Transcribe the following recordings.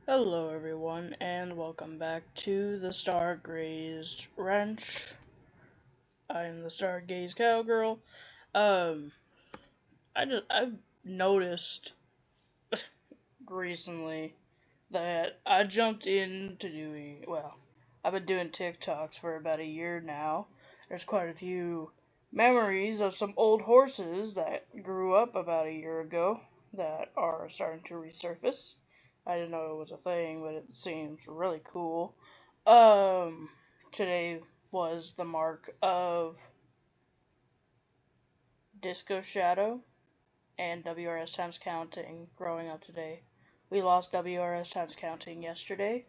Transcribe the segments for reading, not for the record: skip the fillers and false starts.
Hello everyone and welcome back to the Star Grazed Ranch. I'm the Stargazed Cowgirl. Um I've noticed recently that I jumped into I've been doing TikToks for about a year now. There's quite a few memories of some old horses that grew up about a year ago that are starting to resurface. I didn't know it was a thing, but it seems really cool. Um, Today was the mark of Disco Shadow and WRS Times Counting growing up today. We lost WRS Times Counting yesterday.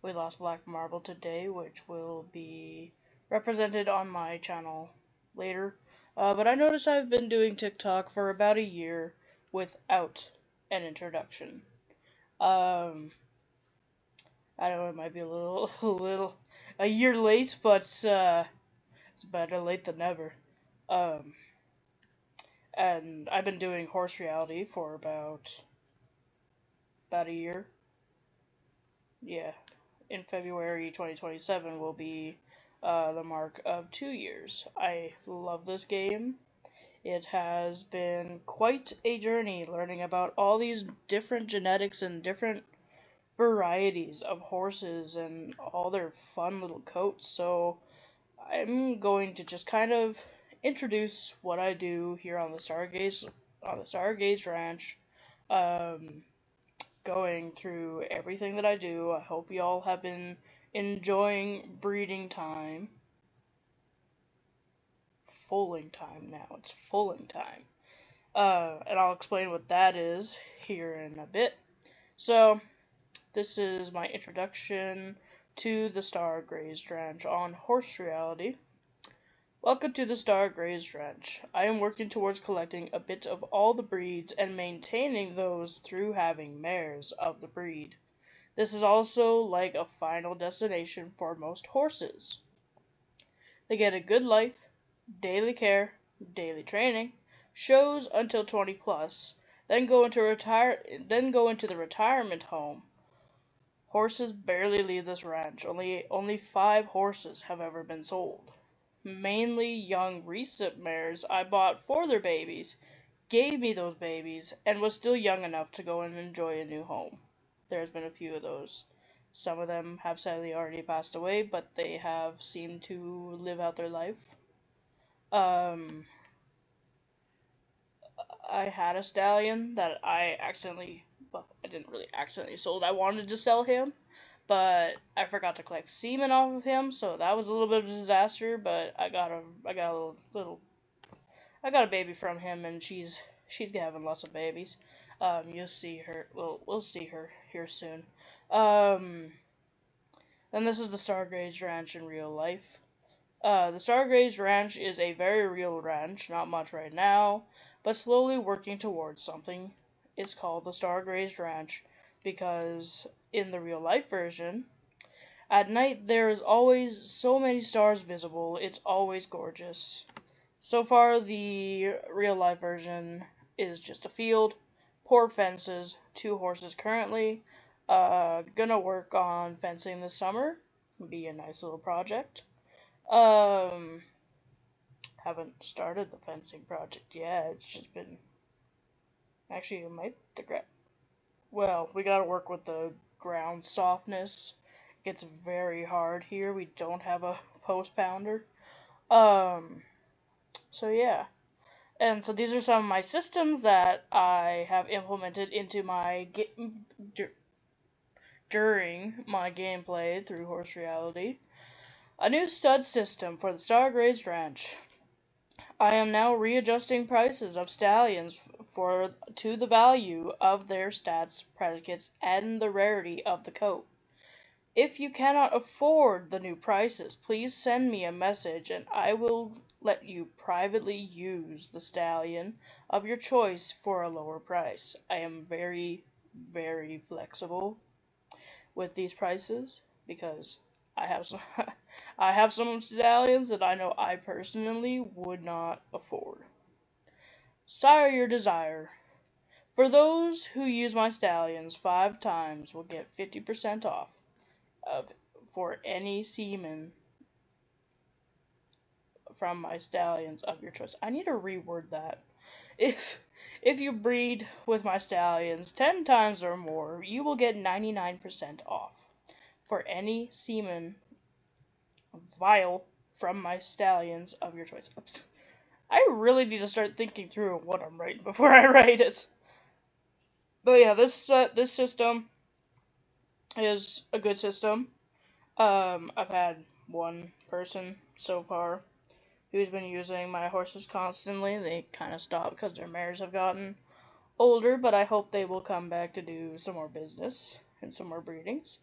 We lost Black Marble today, which will be represented on my channel later. But I noticed I've been doing TikTok for about a year without an introduction. Um, I know it might be a little, a year late, but it's better late than never. Um, and I've been doing horse reality for about a year. Yeah, in February 2027 will be the mark of 2 years. I love this game. It has been quite a journey learning about all these different genetics and different varieties of horses and all their fun little coats. So I'm going to just kind of introduce what I do here on the Stargazed Ranch. Um, Going through everything that I do. I hope y'all have been enjoying breeding time. Foaling time now. It's foaling time. And I'll explain what that is here in a bit. So, this is my introduction to the Star Grazed Ranch on horse reality. Welcome to the Star Grazed Ranch. I am working towards collecting a bit of all the breeds and maintaining those through having mares of the breed. This is also like a final destination for most horses. They get a good life, daily care, daily training, shows until 20 plus, then go into the retirement home. Horses barely leave this ranch. Only 5 horses have ever been sold. Mainly young recent mares I bought for their babies, gave me those babies, and was still young enough to go and enjoy a new home. There's been a few of those. Some of them have sadly already passed away, but they have seemed to live out their life. Um, I had a stallion that I didn't really accidentally sold. I wanted to sell him, but I forgot to collect semen off of him, so that was a little bit of a disaster. But I got a I got a baby from him, and she's having lots of babies. You'll see her. We'll see her here soon. Um, and this is the Stargazed Ranch in real life. The Stargazed Ranch is a very real ranch, not much right now, but slowly working towards something. It's called the Stargazed Ranch because in the real life version, at night there is always so many stars visible, it's always gorgeous. So far, the real life version is just a field, poor fences, 2 horses currently. Gonna work on fencing this summer. Be a nice little project. Um, haven't started the fencing project yet. It's just been actually it might the well, we gotta work with the ground softness. It gets very hard here. We don't have a post pounder. Um, so yeah. And so these are some of my systems that I have implemented into my during my gameplay through Horse Reality. A new stud system for the Star Grazed Ranch. I am now readjusting prices of stallions to the value of their stats, predicates, and the rarity of the coat. If you cannot afford the new prices, please send me a message and I will let you privately use the stallion of your choice for a lower price. I am very, very flexible with these prices because I have some I have some stallions that I know I personally would not afford. Sire your desire. For those who use my stallions 5 times will get 50% off of for any semen from my stallions of your choice. I need to reword that. If you breed with my stallions 10 times or more, you will get 99% off for any semen vial from my stallions of your choice. I really need to start thinking through what I'm writing before I write it. But yeah, this system is a good system. I've had one person so far who's been using my horses constantly. They kind of stopped because their mares have gotten older, but I hope they will come back to do some more business and some more breedings.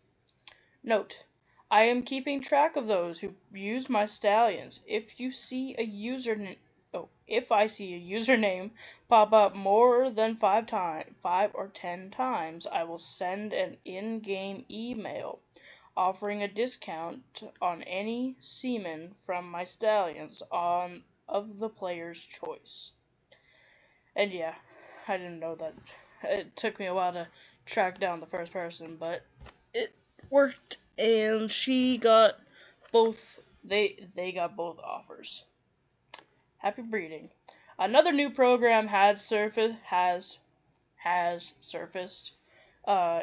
Note, I am keeping track of those who use my stallions. If I see a username pop up more than 5 or 10 times, I will send an in-game email offering a discount on any semen from my stallions of the player's choice. And yeah, I didn't know that. It took me a while to track down the first person, but it worked, and she got both. They got both offers. Happy breeding. Another new program has surfaced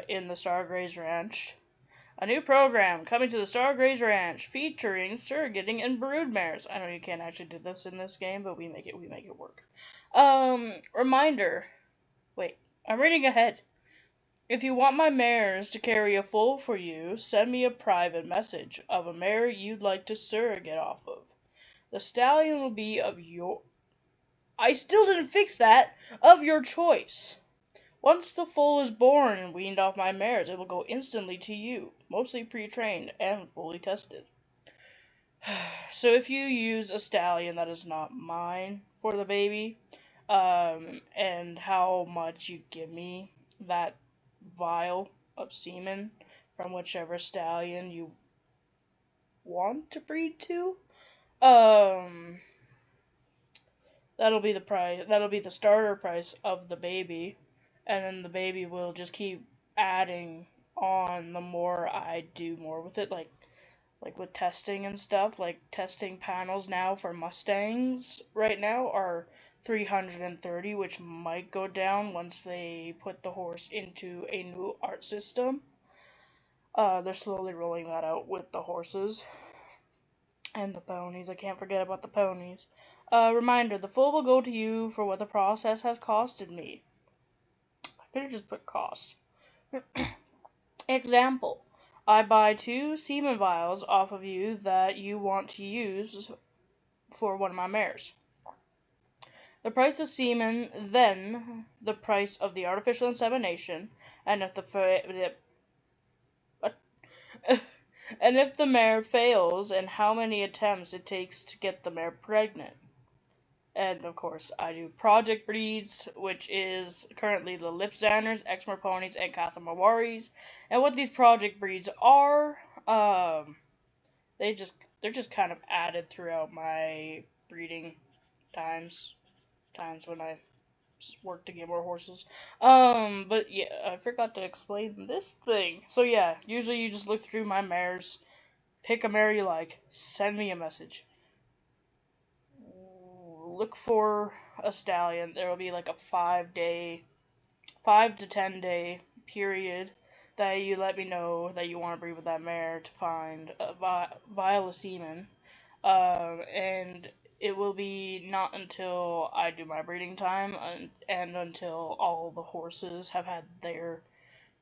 in the Star Grazed Ranch. A new program coming to the Star Grazed Ranch featuring surrogating and broodmares. I know you can't actually do this in this game, but we make it work. Reminder. Wait, I'm reading ahead. If you want my mares to carry a foal for you, send me a private message of a mare you'd like to surrogate off of. The stallion will be of your... I still didn't fix that! Of your choice. Once the foal is born and weaned off my mares, it will go instantly to you, mostly pre-trained and fully tested. So if you use a stallion that is not mine for the baby, and how much you give me that vial of semen from whichever stallion you want to breed to, that'll be the price. That'll be the starter price of the baby, and then the baby will just keep adding on the more I do more with it, like with testing and stuff. Like testing panels now for Mustangs right now are 330, which might go down once they put the horse into a new art system. They're slowly rolling that out with the horses and the ponies. I can't forget about the ponies. Reminder, the foal will go to you for what the process has costed me. I could have just put cost. Example, I buy 2 semen vials off of you that you want to use for one of my mares. The price of semen, then the price of the artificial insemination, and if the mare fails, and how many attempts it takes to get the mare pregnant. And of course, I do project breeds, which is currently the Lipzanners, Exmoor ponies, and Kathamawaris. And what these project breeds are, they're just kind of added throughout my breeding times when I work to get more horses. But yeah, I forgot to explain this thing. So yeah, usually you just look through my mares, pick a mare you like, send me a message. Look for a stallion. There will be like a 5 to 10 day period that you let me know that you want to breed with that mare to find a vial of semen. And it will be not until I do my breeding time and until all the horses have had their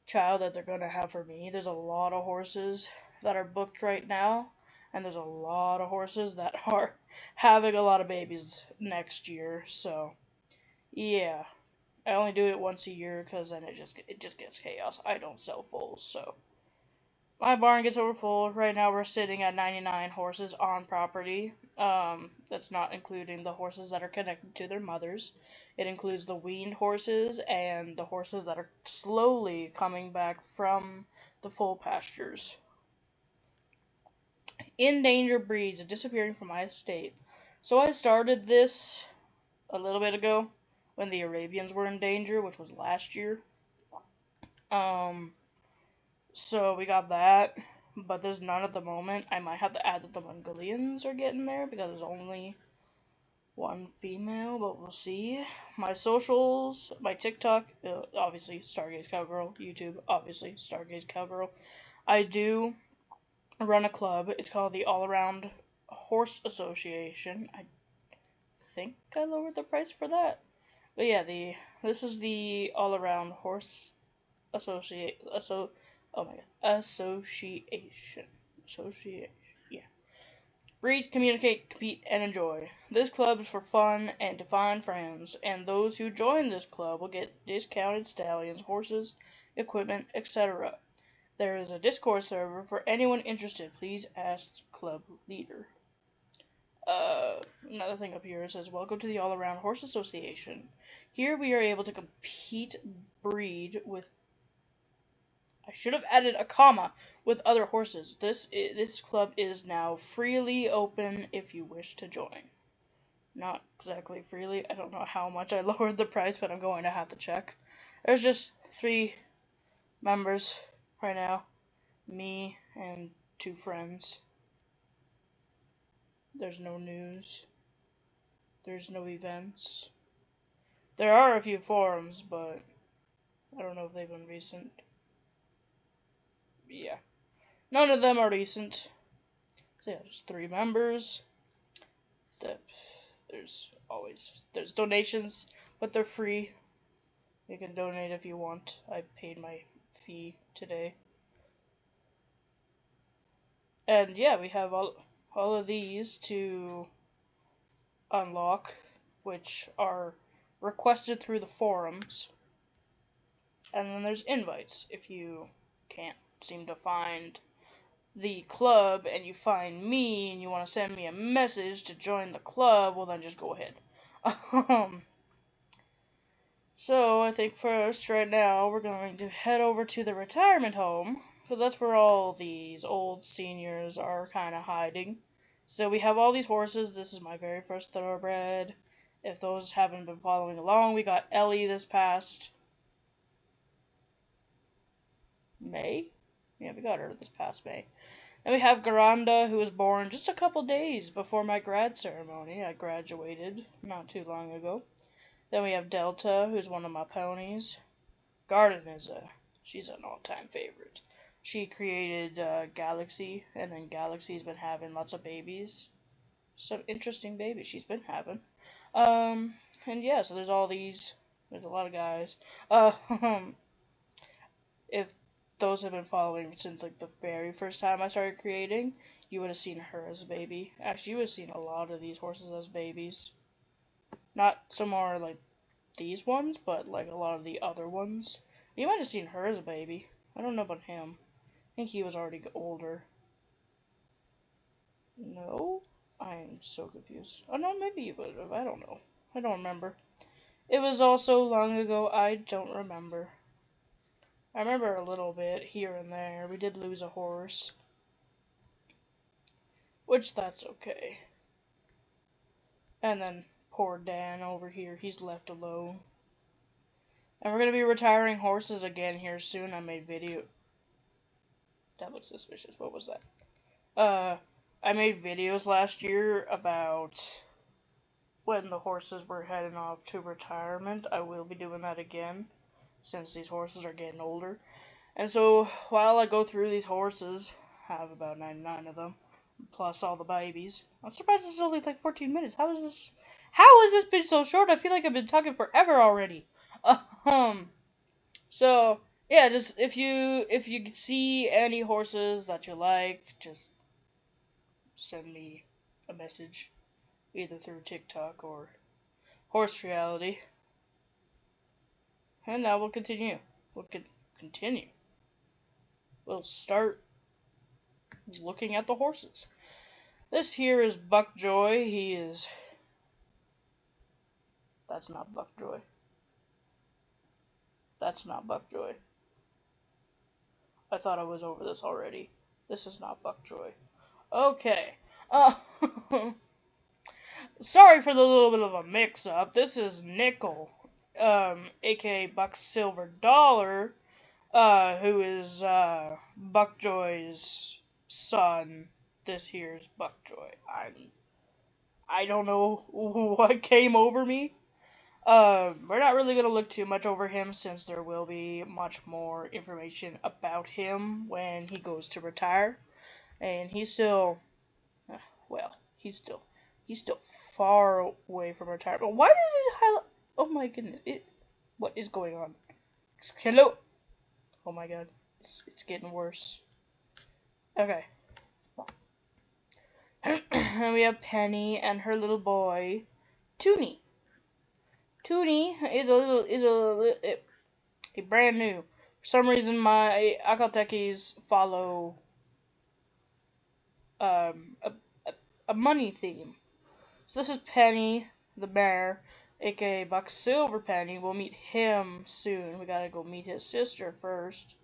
child that they're going to have for me. There's a lot of horses that are booked right now, and there's a lot of horses that are having a lot of babies next year. So yeah, I only do it once a year because then it just gets chaos. I don't sell foals, so my barn gets overfull. Right now we're sitting at 99 horses on property. That's not including the horses that are connected to their mothers. It includes the weaned horses and the horses that are slowly coming back from the foal pastures. Endangered breeds are disappearing from my estate. So I started this a little bit ago when the Arabians were in danger, which was last year. So we got that, but there's none at the moment. I might have to add that the Mongolians are getting there because there's only one female, but we'll see. My socials, my TikTok, obviously Stargazedcowgirl, YouTube, obviously Stargazedcowgirl. I do run a club. It's called the All Around Horse Association. I think I lowered the price for that. But yeah, this is the All Around Horse Association. Yeah. Breed, communicate, compete, and enjoy. This club is for fun and to find friends, and those who join this club will get discounted stallions, horses, equipment, etc. There is a Discord server for anyone interested. Please ask club leader. Another thing up here says, welcome to the All Around Horse Association. Here we are able to compete, breed with, I should have added a comma, with other horses. This club is now freely open if you wish to join. Not exactly freely. I don't know how much I lowered the price, but I'm going to have to check. There's just 3 members right now. Me and 2 friends. There's no news. There's no events. There are a few forums, but I don't know if they've been recent. Yeah. None of them are recent. So yeah, there's 3 members. There's donations, but they're free. You can donate if you want. I paid my fee today. And yeah, we have all of these to unlock, which are requested through the forums. And then there's invites. If you can't seem to find the club and you find me and you want to send me a message to join the club, well then just go ahead. So I think first, right now, we're going to head over to the retirement home, because that's where all these old seniors are kind of hiding. So we have all these horses. This is my very first thoroughbred. If those haven't been following along, we got Ellie this past May? Yeah, we got her this past May. And we have Garanda, who was born just a couple days before my grad ceremony. I graduated not too long ago. Then we have Delta, who's one of my ponies. Garden she's an all-time favorite. She created Galaxy, and then Galaxy's been having lots of babies. Some interesting babies she's been having. And yeah, so there's all these. There's a lot of guys. If those have been following since like the very first time I started creating, you would have seen her as a baby. Actually, you would have seen a lot of these horses as babies. Not so more like these ones, but like a lot of the other ones. You might have seen her as a baby. I don't know about him. I think he was already older. No? I am so confused. Oh no, maybe you would have. I don't know. I don't remember. It was all so long ago, I don't remember. I remember a little bit here and there. We did lose a horse. Which, that's okay. And then poor Dan over here, he's left alone. And we're going to be retiring horses again here soon. I made video. That looks suspicious. What was that? I made videos last year about when the horses were heading off to retirement. I will be doing that again, since these horses are getting older. And so, while I go through these horses, I have about 99 of them, plus all the babies. I'm surprised this is only like 14 minutes. How has this been so short? I feel like I've been talking forever already. So, yeah, just if you see any horses that you like, just send me a message, either through TikTok or Horse Reality. And now we'll continue. We'll start looking at the horses. This here is Buckjoy. That's not Buckjoy. That's not Buckjoy. I thought I was over this already. This is not Buckjoy. Okay. Sorry for the little bit of a mix-up. This is Nickel. aka Buck Silver Dollar, who is Buckjoy's son. This here's Buckjoy. I don't know what came over me. We're not really gonna look too much over him since there will be much more information about him when he goes to retire, and he's still, well, he's still far away from retirement. Why did it highlight? Oh my goodness! What is going on? Hello. Oh my god, it's getting worse. Okay. And we have Penny and her little boy, Toonie. Toonie is a brand new. For some reason, my Akaltekis follow a, a money theme. So this is Penny, the bear, aka Buck Silver Penny. We'll meet him soon. We gotta go meet his sister first.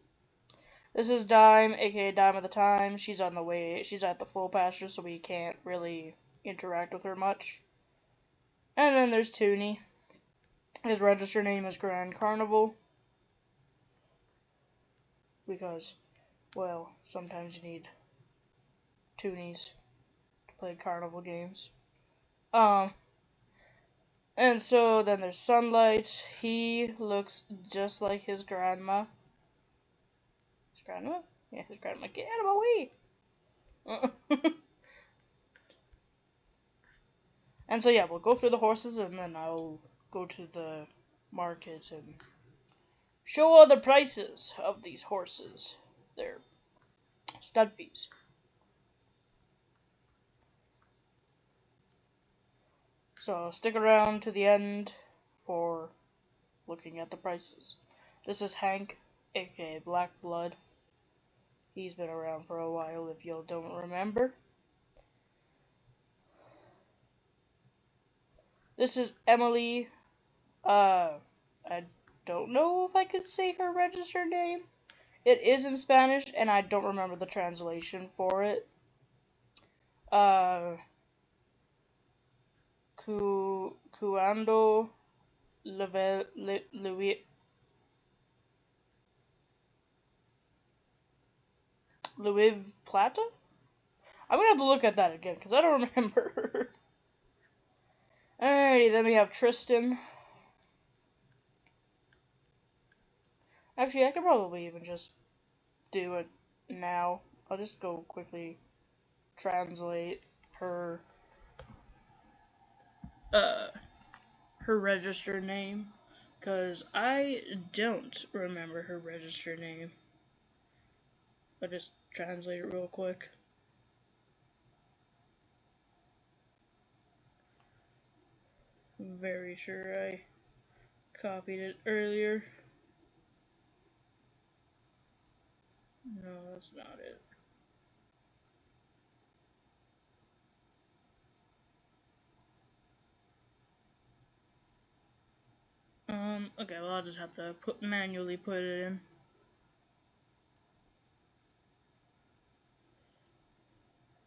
This is Dime, aka Dime of the Time. She's on the way. She's at the full pasture, so we can't really interact with her much. And then there's Toonie. His register name is Grand Carnival. Because, well, sometimes you need Toonies to play carnival games. And so then there's Sunlight. He looks just like his grandma. His grandma? Yeah, his grandma. Get out of my way! And so yeah, we'll go through the horses and then I'll go to the market and show all the prices of these horses. Their stud fees. So stick around to the end for looking at the prices. This is Hank, aka Black Blood. He's been around for a while if you don't remember. This is Emily. I don't know if I could say her registered name. It is in Spanish, and I don't remember the translation for it. Cuando Louis Plata? I'm gonna have to look at that again, because I don't remember. Alrighty, then we have Tristan. Actually, I could probably even just do it now. I'll just go quickly translate her her registered name, because I don't remember her registered name. I'll just translate it real quick. Very sure I copied it earlier. No, that's not it. Okay, well I'll just have to manually put it in.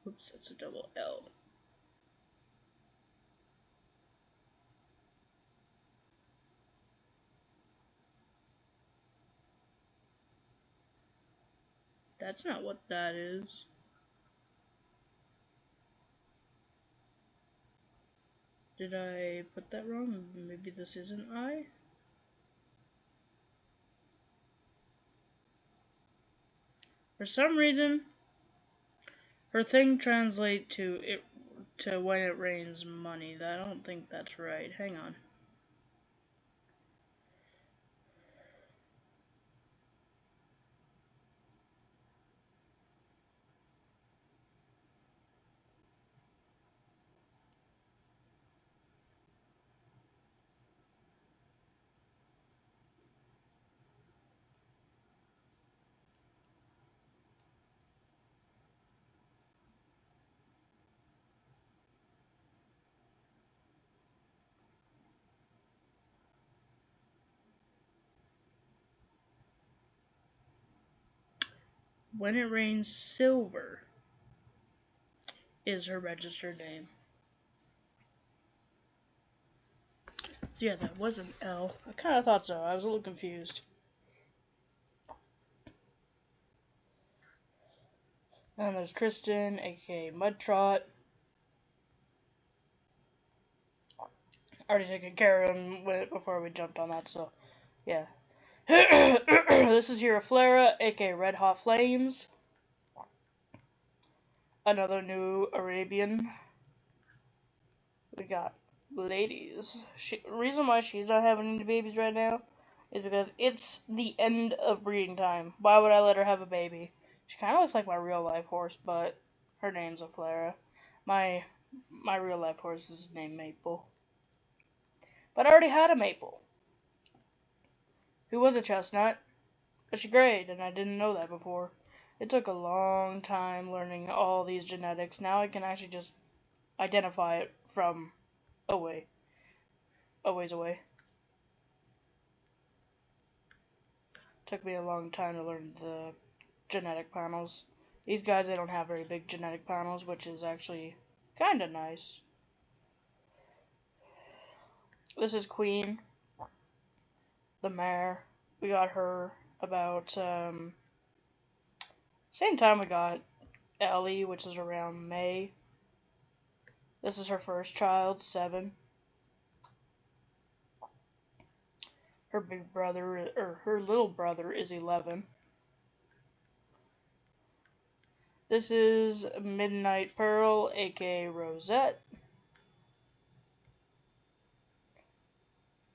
Oops, that's a double L. That's not what that is. Did I put that wrong? Maybe this isn't I? For some reason, her thing translate to when it rains money. I don't think that's right. Hang on. When It Rains Silver is her registered name. So yeah, that was an L. I kind of thought so. I was a little confused. And there's Tristan, aka Mudtrot. Already taken care of him before we jumped on that, so yeah. This is Hiraflera, aka Red Hot Flames. Another new Arabian. We got ladies. Reason why she's not having any babies right now is because it's the end of breeding time. Why would I let her have a baby? She kind of looks like my real life horse, but her name's Aflara. My real life horse is named Maple. But I already had a Maple, who was a chestnut, but she grayed, and I didn't know that before. It took a long time learning all these genetics. Now I can actually just identify it from a ways away. Took me a long time to learn the genetic panels. These guys, they don't have very big genetic panels, which is actually kind of nice. This is Queen, the mare. We got her about same time we got Ellie, which is around May. This is her first child, 7. Her big brother, or her little brother, is 11. This is Midnight Pearl, aka Rosette.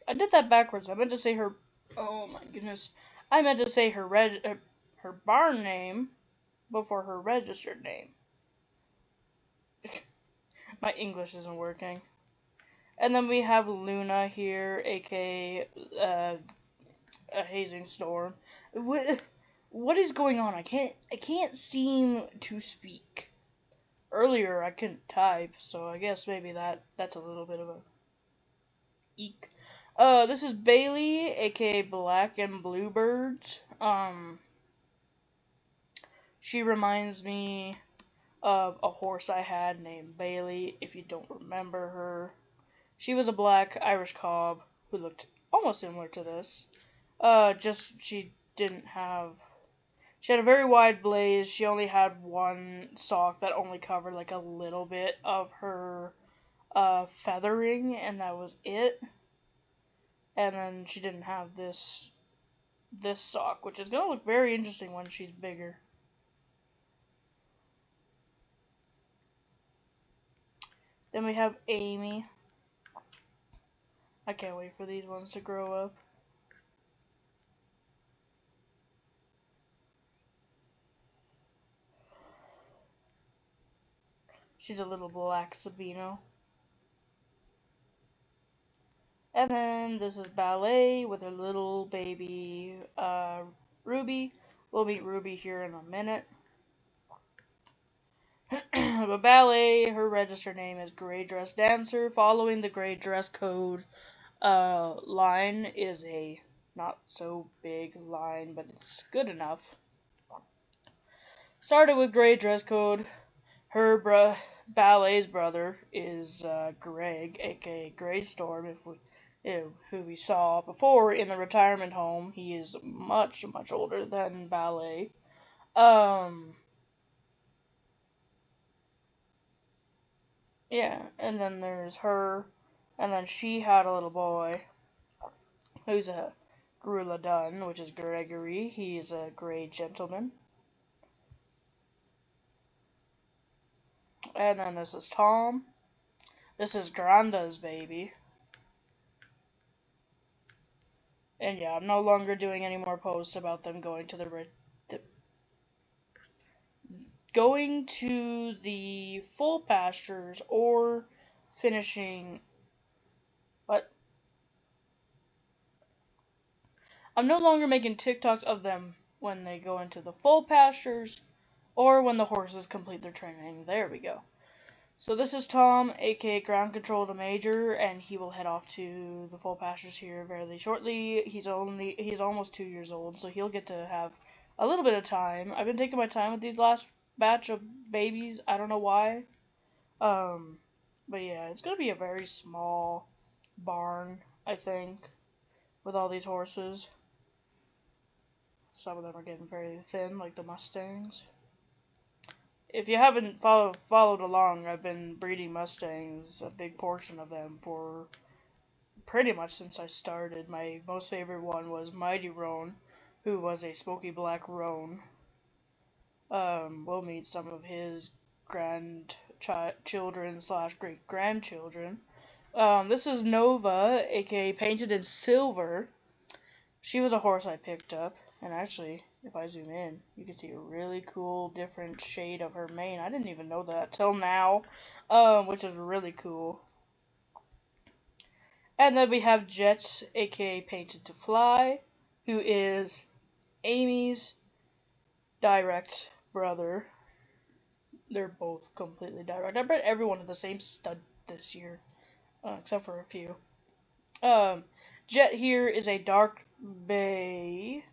I did that backwards. I meant to say her. Oh my goodness! I meant to say her her barn name before her registered name. My English isn't working. And then we have Luna here, aka a hazing storm. What is going on? I can't seem to speak. Earlier I couldn't type, so I guess maybe that's a little bit of a eek. This is Bailey, aka Black and Bluebirds. She reminds me of a horse I had named Bailey, if you don't remember her. She was a black Irish cob who looked almost similar to this. Just she had a very wide blaze. She only had one sock that only covered like a little bit of her feathering, and that was it. And then she didn't have this sock, which is gonna look very interesting when she's bigger. Then we have Amy. I can't wait for these ones to grow up. She's a little black Sabino. And then this is Ballet with her little baby Ruby. We'll meet Ruby here in a minute. But Ballet, her registered name is Gray Dress Dancer. Following the gray dress code line is a not so big line, but it's good enough. Started with gray dress code. Her Ballet's brother is Greg, aka Grey Storm, who we saw before in the retirement home. He is much older than Ballet. Yeah, and then there's her, and then she had a little boy who's a Grula Dun, which is Gregory. He's a gray gentleman. And then this is Tom. This is Granda's baby. And yeah, I'm no longer doing any more posts about them going to the full pastures or finishing. But I'm no longer making TikToks of them when they go into the full pastures or when the horses complete their training. There we go. So this is Tom, aka Ground Control to Major, and he will head off to the full pastures here very shortly. He's almost 2 years old, so he'll get to have a little bit of time. I've been taking my time with these last batch of babies. I don't know why. But yeah, it's gonna be a very small barn. I think, with all these horses. Some of them are getting very thin, like the Mustangs. If you haven't followed along, I've been breeding Mustangs, a big portion of them, for pretty much since I started. My most favorite one was Mighty Roan, who was a smoky black roan. We'll meet some of his grandchildren / great grandchildren. This is Nova, aka Painted in Silver. She was a horse I picked up, and actually, if I zoom in, you can see a really cool different shade of her mane. I didn't even know that till now, which is really cool. And then we have Jet, aka Painted to Fly, who is Amy's direct brother. They're both completely direct. I bred everyone of the same stud this year, except for a few. Jet here is a dark bay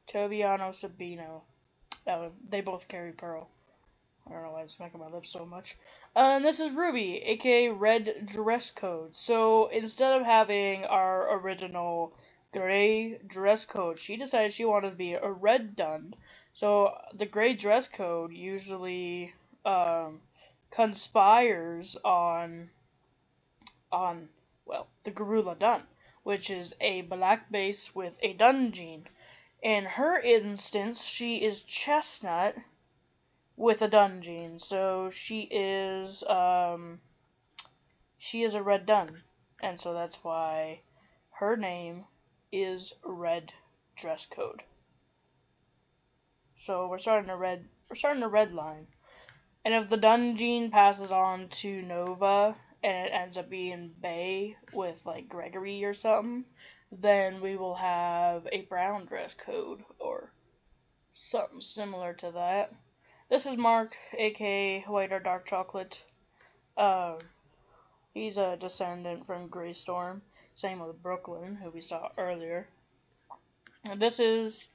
Tobiano Sabino. They both carry pearl. I don't know why I'm smacking my lips so much. And this is Ruby, aka Red Dress Code. So instead of having our original gray dress code, she decided she wanted to be a red dun. So the gray dress code usually conspires on the Garula Dun, which is a black base with a dun gene. In her instance, she is chestnut with a dun gene, so she is a red dun, and so that's why her name is Red Dress Code. So we're starting a red line, and if the dun gene passes on to Nova and it ends up being Bay with like Gregory or something, then we will have a brown dress code or something similar to that. This is Mark, aka White or Dark Chocolate. He's a descendant from Greystorm. Same with Brooklyn, who we saw earlier. And this is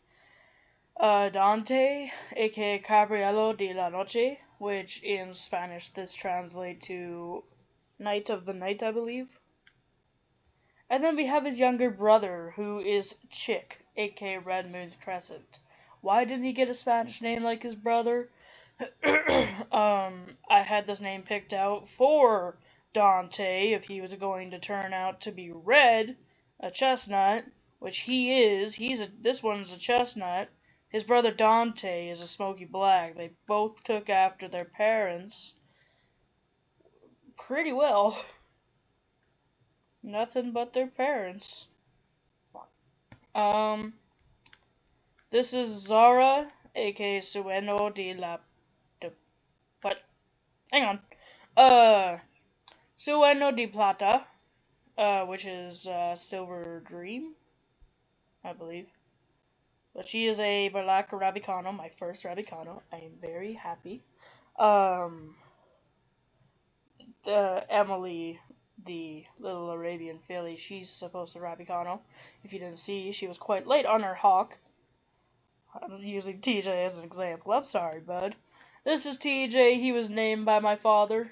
Dante, aka Cabriello de la Noche, which in Spanish this translates to Night of the Night, I believe. And then we have his younger brother, who is Chick, aka Red Moon's Crescent. Why didn't he get a Spanish name like his brother? I had this name picked out for Dante if he was going to turn out to be red, a chestnut, which he is. This one's a chestnut. His brother Dante is a smoky black. They both took after their parents pretty well. Nothing but their parents. This is Zara, aka Sueno de la... What? Hang on. Sueno de Plata, which is Silver Dream, I believe. But she is a black Rabicano, my first Rabicano. I am very happy. Emily, the little Arabian filly, she's supposed to Rabicano. If you didn't see, she was quite late on her hawk. I'm using TJ as an example. I'm sorry, bud. This is TJ. He was named by my father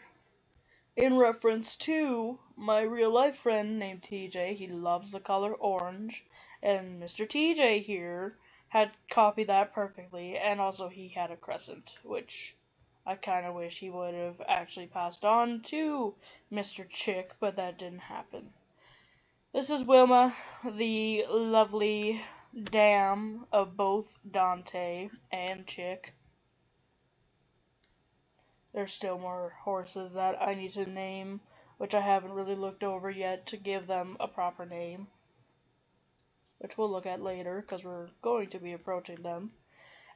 in reference to my real life friend named TJ. He loves the color orange, and Mr. TJ here had copied that perfectly, and also he had a crescent, which I kind of wish he would have actually passed on to Mr. Chick, but that didn't happen. This is Wilma, the lovely dam of both Dante and Chick. There's still more horses that I need to name, which I haven't really looked over yet to give them a proper name, which we'll look at later because we're going to be approaching them.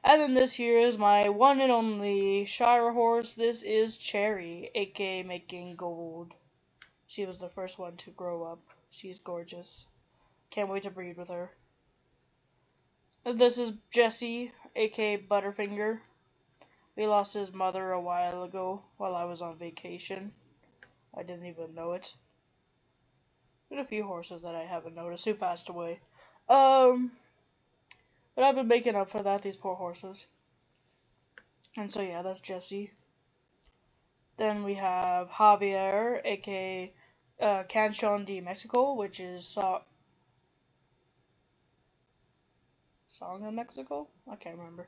And then this here is my one and only Shire horse. This is Cherry, aka Making Gold. She was the first one to grow up. She's gorgeous. Can't wait to breed with her. This is Jesse, aka Butterfinger. We lost his mother a while ago while I was on vacation. I didn't even know it. There's a few horses that I haven't noticed who passed away. But I've been making up for that, these poor horses. And so yeah, that's Jesse. Then we have Javier, aka Canchon de Mexico, which is Song of Mexico? I can't remember.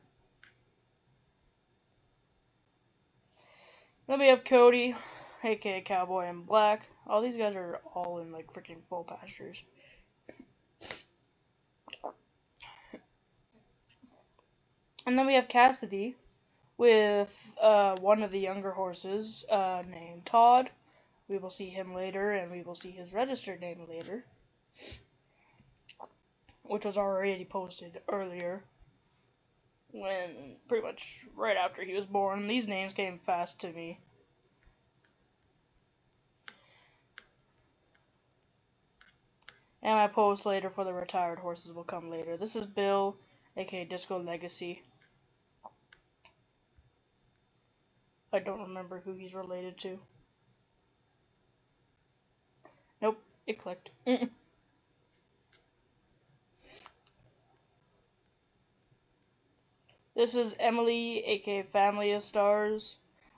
Then we have Cody, aka Cowboy in Black. All these guys are all in like freaking full pastures. And then we have Cassidy with one of the younger horses named Todd. We will see him later, and we will see his registered name later, which was already posted earlier, when pretty much right after he was born. These names came fast to me. And my post later for the retired horses will come later. This is Bill, aka Disco Legacy. I don't remember who he's related to. Nope, it clicked. This is Emily, aka Family of Stars.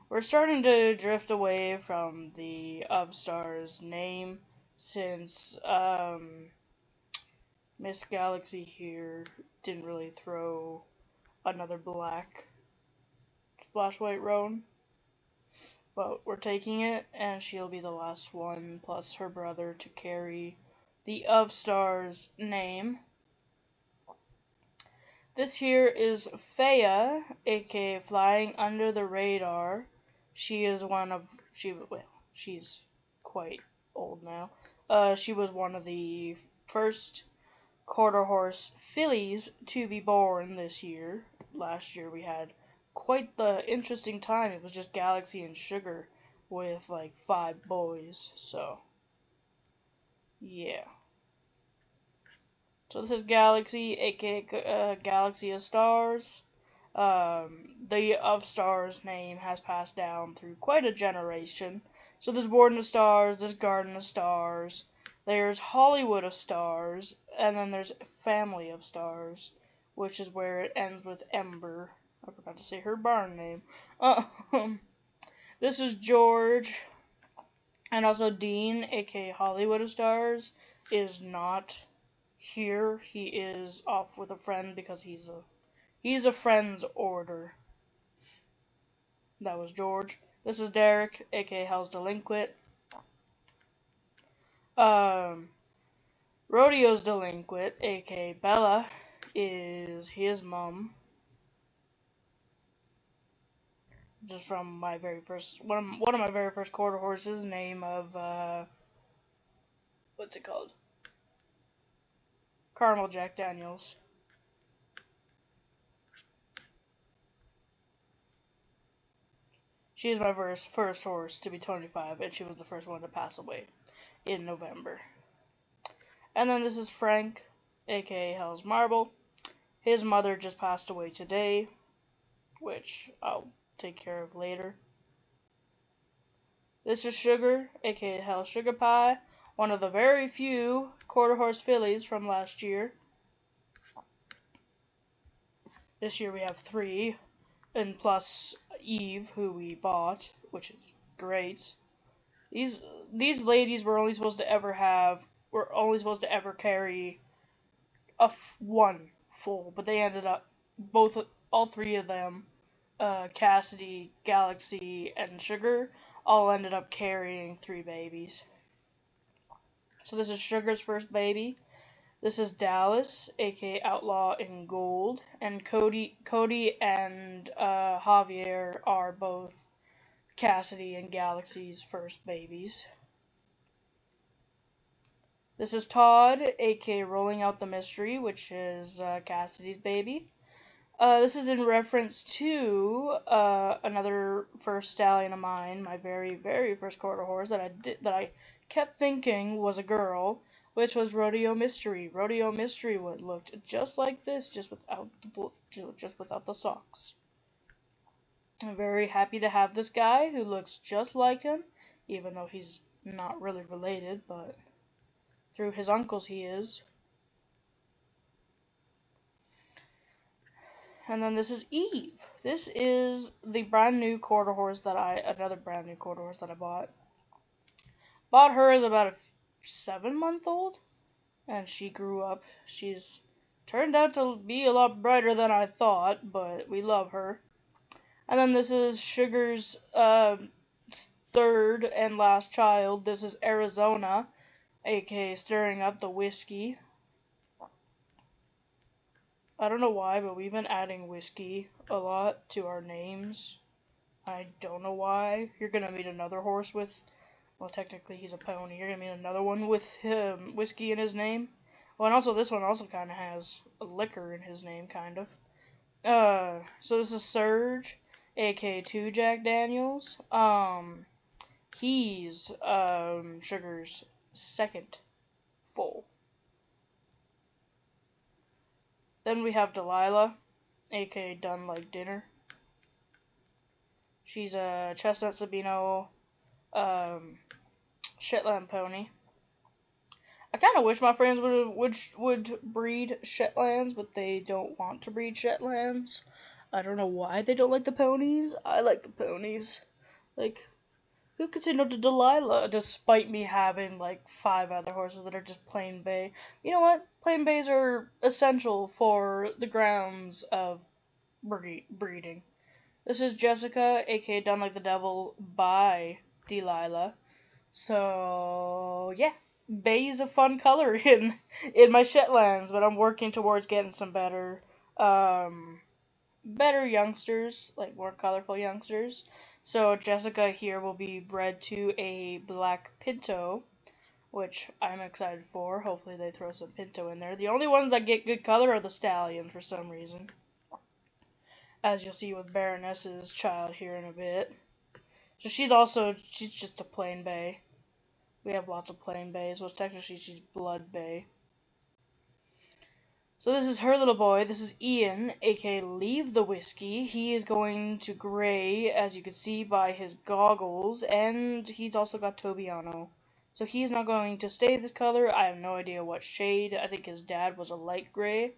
We're starting to drift away from the Of Stars name since Miss Galaxy here didn't really throw another black Splash White Roan. But we're taking it, and she'll be the last one, plus her brother, to carry the Of Stars name. This here is Faya, aka Flying Under the Radar. She is she's quite old now. She was one of the first quarter horse fillies to be born this year. Last year we had quite the interesting time. It was just Galaxy and Sugar with like 5 boys. So, yeah. So this is Galaxy, aka Galaxy of Stars. The Of Stars name has passed down through quite a generation. So there's Warden of Stars, there's Garden of Stars, there's Hollywood of Stars, and then there's Family of Stars, which is where it ends with Ember. I forgot to say her barn name. This is George, and also Dean, aka Hollywood of Stars, is not here. He is off with a friend because he's a friend's order. That was George. This is Derek, aka Hell's Delinquent. Rodeo's Delinquent, aka Bella, is his mom. Just from my very first one of my very first quarter horses, name of what's it called? Caramel Jack Daniels. She is my first horse to be 25, and she was the first one to pass away in November. And then this is Frank, aka Hell's Marble. His mother just passed away today, which I'll take care of later. This is Sugar, aka Hell's Sugar Pie, one of the very few quarter horse fillies from last year. This year we have 3, and plus Eve, who we bought, which is great. These ladies were only supposed to ever carry one full, but they ended up all 3 of them, Cassidy, Galaxy, and Sugar, all ended up carrying 3 babies. So this is Sugar's first baby. This is Dallas, aka Outlaw in Gold, and Cody and Javier are both Cassidy and Galaxy's first babies. This is Todd, aka Rolling Out the Mystery, which is Cassidy's baby. This is in reference to another first stallion of mine, my very, very first quarter horse that I kept thinking was a girl, which was Rodeo Mystery. Rodeo Mystery looked just like this, just without the socks. I'm very happy to have this guy who looks just like him, even though he's not really related, but through his uncles he is. And then this is Eve. This is the another brand new quarter horse that I bought. Bought her as about a 7-month-old, and she grew up. She's turned out to be a lot brighter than I thought, but we love her. And then this is Sugar's third and last child. This is Arizona, aka stirring up the whiskey. I don't know why, but we've been adding whiskey a lot to our names. I don't know why. You're gonna meet another horse with, well, technically he's a pony. You're gonna meet another one with whiskey in his name. Well, and also this one also kind of has a liquor in his name, kind of. So this is Surge, aka 2 Jack Daniels. He's Sugar's second foal. Then we have Delilah, aka Done Like Dinner. She's a chestnut Sabino Shetland pony. I kind of wish my friends would breed Shetlands, but they don't want to breed Shetlands. I don't know why they don't like the ponies. I like the ponies. Like, who could say no to Delilah, despite me having, like, 5 other horses that are just plain bay? You know what? Plain bays are essential for the grounds of breeding. This is Jessica, aka Done Like the Devil, by Delilah. So, yeah. Bay's a fun color in my Shetlands, but I'm working towards getting some better youngsters, like more colorful youngsters. So Jessica here will be bred to a black pinto, which I'm excited for. Hopefully they throw some pinto in there. The only ones that get good color are the stallions for some reason, as you'll see with Baroness's child here in a bit. So she's just a plain bay. We have lots of plain bays, which technically she's blood bay. So this is her little boy. This is Ian, aka Leave the Whiskey. He is going to gray, as you can see by his goggles, and he's also got Tobiano. So he's not going to stay this color. I have no idea what shade. I think his dad was a light gray.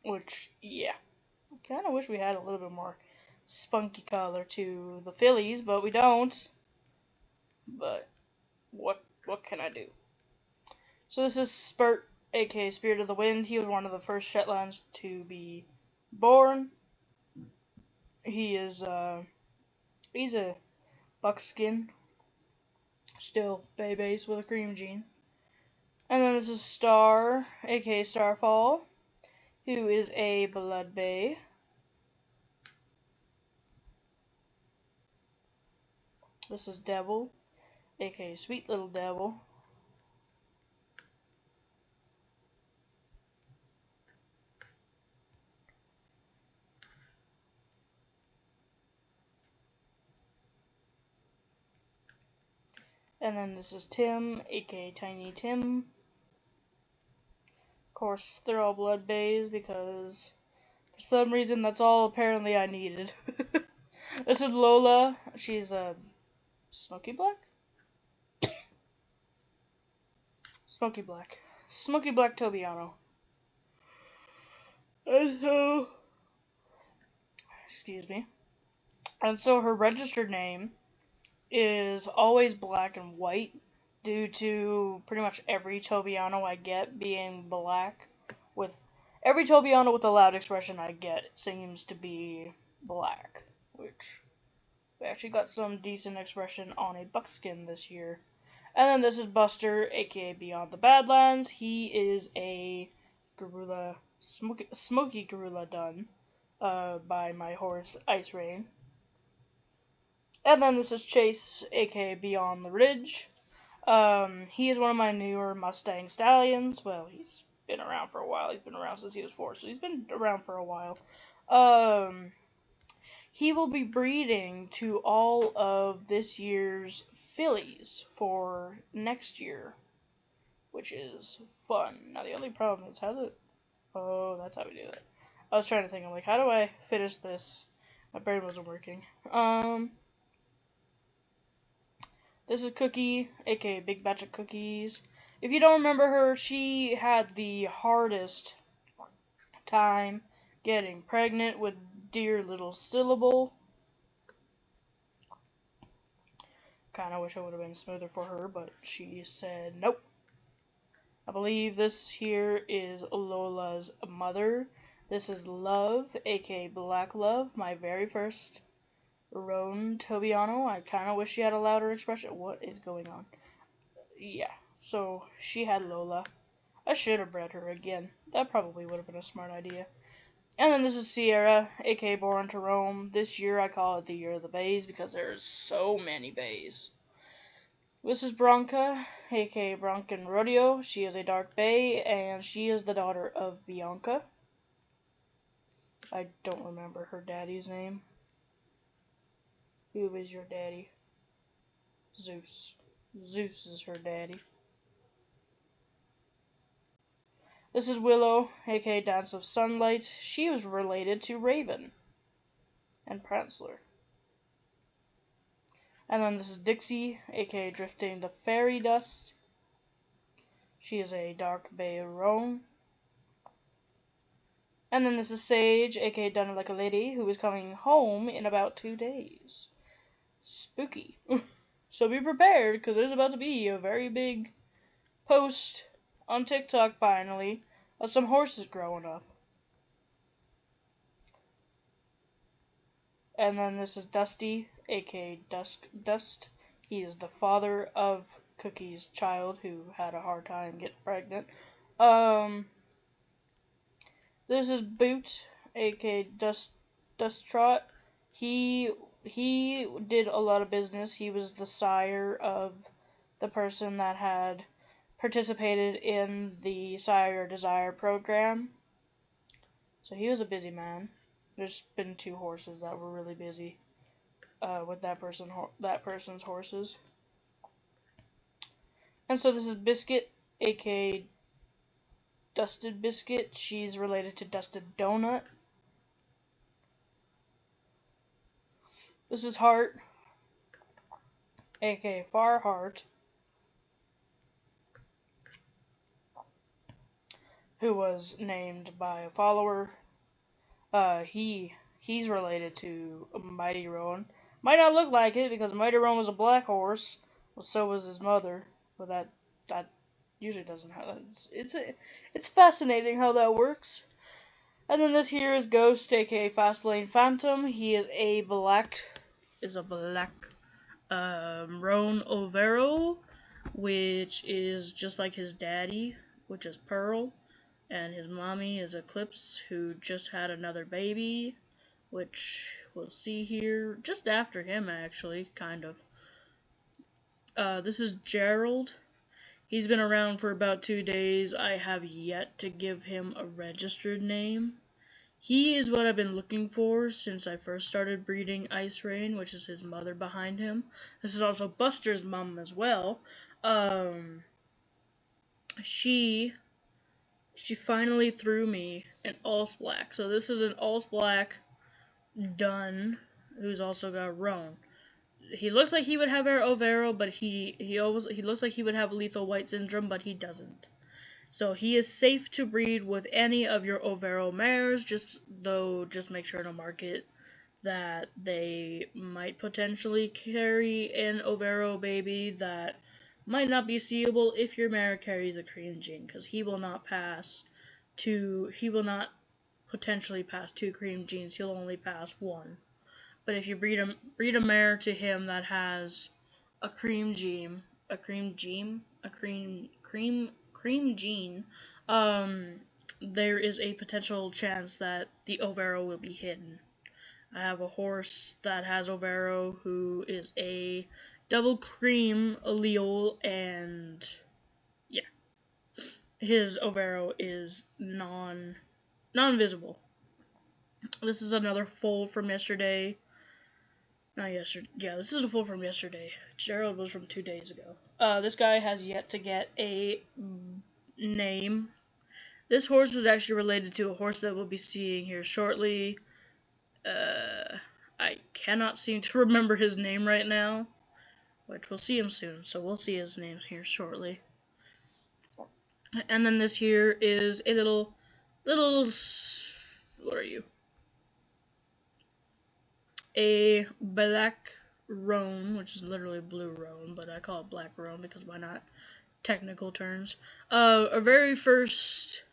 Which, yeah. I kind of wish we had a little bit more spunky color to the fillies, but we don't. But what can I do? So this is Spurt, aka Spirit of the Wind. He was one of the first Shetlands to be born. He is he's a buckskin, still bay base with a cream gene. And then this is Star, aka Starfall, who is a blood bay. This is Devil, aka Sweet Little Devil. And then this is Tim, aka Tiny Tim. Of course, they're all blood bays because for some reason that's all apparently I needed. This is Lola. She's a smoky black? Smoky black. Smoky black Tobiano. And so, excuse me. And so her registered name is always black and white due to pretty much every Tobiano I get being black. With every Tobiano with a loud expression I get seems to be black, which we actually got some decent expression on a buckskin this year. And then this is Buster, aka Beyond the Badlands. He is a gorilla, smoky gorilla done by my horse Ice Rain. And then this is Chase, aka Beyond the Ridge. He is one of my newer Mustang stallions. Well, he's been around for a while. He's been around since he was 4, so he's been around for a while. He will be breeding to all of this year's fillies for next year, which is fun. Now, the only problem is oh, that's how we do it. I was trying to think, I'm like, how do I finish this? My brain wasn't working. This is Cookie, aka Big Batch of Cookies. If you don't remember her, she had the hardest time getting pregnant with dear little Syllable. kind of wish it would have been smoother for her, but she said nope. I believe this here is Lola's mother. This is Love, aka Black Love, my very first Roan Tobiano. I kind of wish she had a louder expression. What is going on? Yeah, so she had Lola. I should have bred her again. That probably would have been a smart idea. And then this is Sierra, aka Born to Roam. This year I call it the year of the bays because there's so many bays. This is Bronca, aka Broncan Rodeo. She is a dark bay, and she is the daughter of Bianca. I don't remember her daddy's name. Who is your daddy? Zeus. Zeus is her daddy. This is Willow, aka Dance of Sunlight. She was related to Raven and Prancer. And then this is Dixie, aka Drifting the Fairy Dust. She is a dark bay roan. And then this is Sage, aka Done Like a Lady, who is coming home in about 2 days. Spooky. So be prepared, because there's about to be a very big post on TikTok finally of some horses growing up. And then this is Dusty, aka Dust. He is the father of Cookie's child who had a hard time getting pregnant. This is Boot, aka Dust Trot. He did a lot of business. He was the sire of the person that had participated in the Sire Desire program. So he was a busy man. There's been 2 horses that were really busy with that person's horses. And so this is Biscuit, aka Dusted Biscuit. She's related to Dusted Donut. This is Heart, aka Far Heart, who was named by a follower. He's related to Mighty Roan. Might not look like it because Mighty Roan was a black horse, well, so was his mother. But that usually doesn't have that. It's fascinating how that works. And then this here is Ghost, aka Fastlane Phantom. He is a black Roan Overo, which is just like his daddy, which is Pearl. And his mommy is Eclipse, who just had another baby, which we'll see here just after him, actually, kind of. This is Gerald. He's been around for about 2 days. I have yet to give him a registered name. He is what I've been looking for since I first started breeding Ice Rain, which is his mother behind him. This is also Buster's mom as well. She finally threw me an Ulse Black. So this is an Ulse Black Dun, who's also got Roan. He looks like he would have Overo, but he looks like he would have Lethal White Syndrome, but he doesn't. So he is safe to breed with any of your Overo mares, just make sure to mark it that they might potentially carry an Overo baby that might not be seeable if your mare carries a cream gene, because he will not potentially pass 2 cream genes, he'll only pass 1. But if you breed a mare to him that has a cream gene, there is a potential chance that the Overo will be hidden. I have a horse that has Overo who is a double cream allele, and yeah, his Overo is non-visible. This is another foal from yesterday. Not yesterday. Yeah, this is a foal from yesterday. Gerald was from 2 days ago. This guy has yet to get a name. This horse is actually related to a horse that we'll be seeing here shortly. I cannot seem to remember his name right now, which we'll see him soon, so we'll see his name here shortly. And then this here is a little, what are you? A black roan, which is literally blue roan, but I call it black roan because why not? Technical terms. Our very first,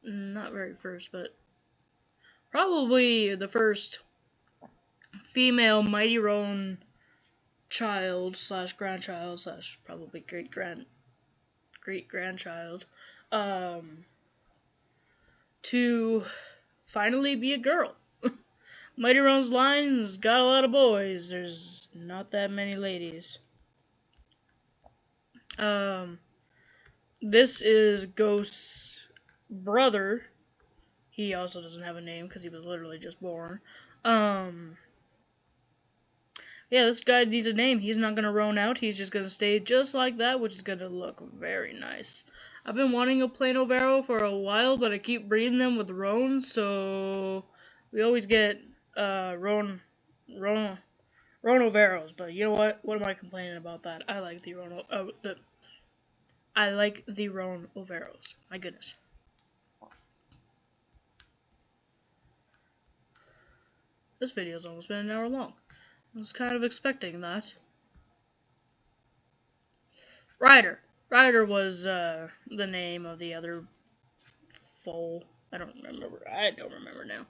not very first, but probably the first female mighty roan child slash grandchild slash probably great grandchild, to finally be a girl. Mighty Roan's line's got a lot of boys. There's not that many ladies. This is Ghost's brother. He also doesn't have a name because he was literally just born. Yeah, this guy needs a name. He's not gonna roan out. He's just gonna stay just like that, which is gonna look very nice. I've been wanting a plain Overo for a while, but I keep breeding them with roan, so we always get roan Overos. But you know what? What am I complaining about that? I like the roan Overos. My goodness. This video's almost been an hour long. I was kind of expecting that. Ryder. Ryder was the name of the other foal. I don't remember now.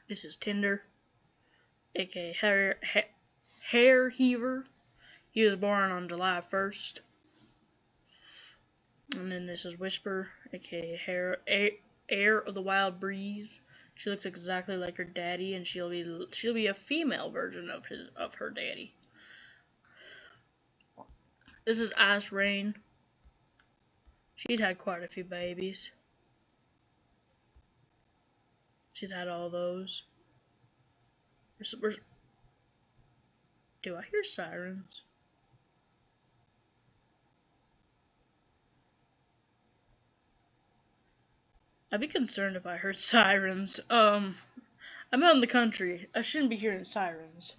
This is Tinder, aka Hair Heaver. He was born on July 1st. And then this is Whisper, aka Air of the Wild Breeze. She looks exactly like her daddy, and she'll be a female version of her daddy. This is Ash Rain. She's had quite a few babies. She's had all those. Do I hear sirens? I'd be concerned if I heard sirens. I'm out in the country. I shouldn't be hearing sirens.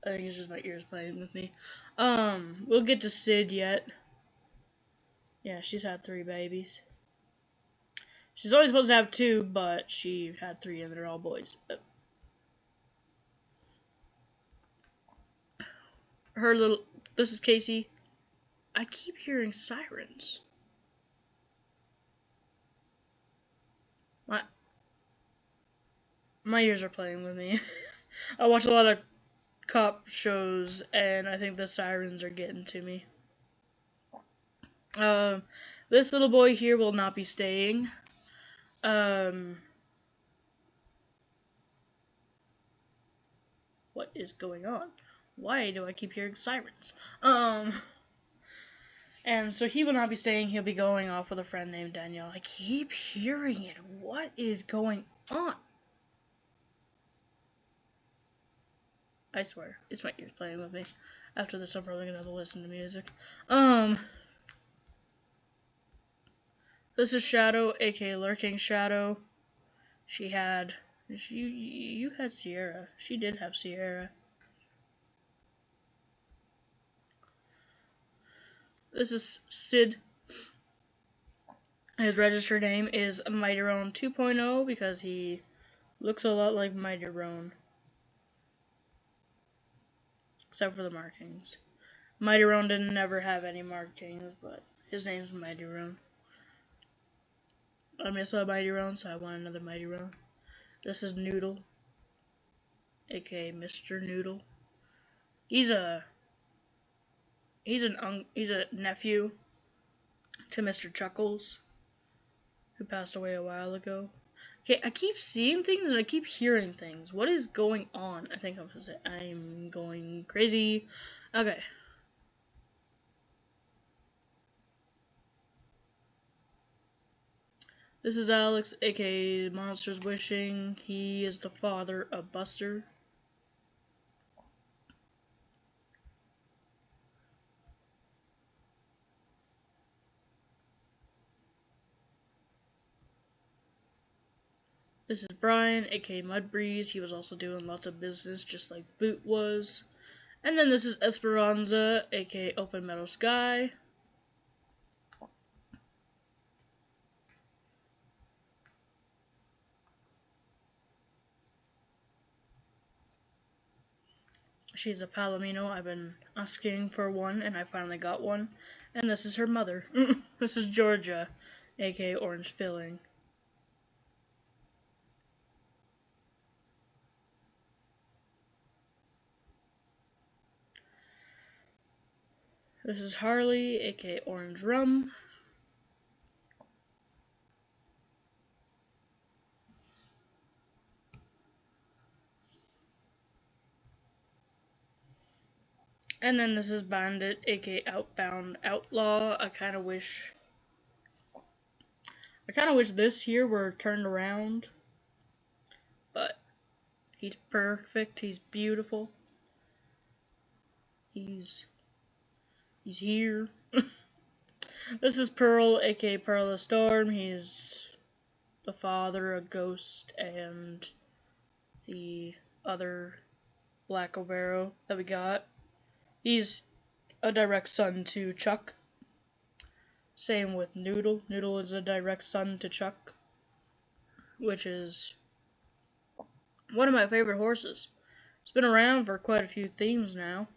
I think it's just my ears playing with me. We'll get to Sid yet. Yeah, she's had 3 babies. She's only supposed to have 2, but she had 3 and they're all boys. This is Casey. I keep hearing sirens. My ears are playing with me. I watch a lot of cop shows, and I think the sirens are getting to me. This little boy here will not be staying. What is going on? Why do I keep hearing sirens? And so he will not be staying. He'll be going off with a friend named Danielle. I keep hearing it. What is going on? I swear, it's my ears playing with me. After this, I'm probably gonna have to listen to music. This is Shadow, aka Lurking Shadow. You had Sierra. She did have Sierra. This is Sid. His registered name is Mighty Roan 2.0 because he looks a lot like Mighty Roan. Except for the markings. Mighty Roan didn't never have any markings, but his name's Mighty Roan. I miss a Mighty Roan, so I want another Mighty Roan. This is Noodle, aka Mr. Noodle. He's a nephew to Mr. Chuckles, who passed away a while ago. Okay, I keep seeing things and I keep hearing things. What is going on? I think I'm going crazy. Okay. This is Alex, aka Monsters Wishing. He is the father of Buster. This is Brian, aka Mudbreeze. He was also doing lots of business, just like Boot was. And then this is Esperanza, aka Open Meadow Sky. She's a Palomino. I've been asking for one, and I finally got one. And this is her mother. This is Georgia, aka Orange Filling. This is Harley, aka Orange Rum. And then this is Bandit, aka Outbound Outlaw. I kind of wish this here were turned around. But he's perfect. He's beautiful. He's here. This is Pearl, aka Pearl the Storm. He's the father, a ghost, and the other Black Overo that we got. He's a direct son to Chuck. Same with Noodle. Noodle is a direct son to Chuck, which is one of my favorite horses. He's been around for quite a few themes now.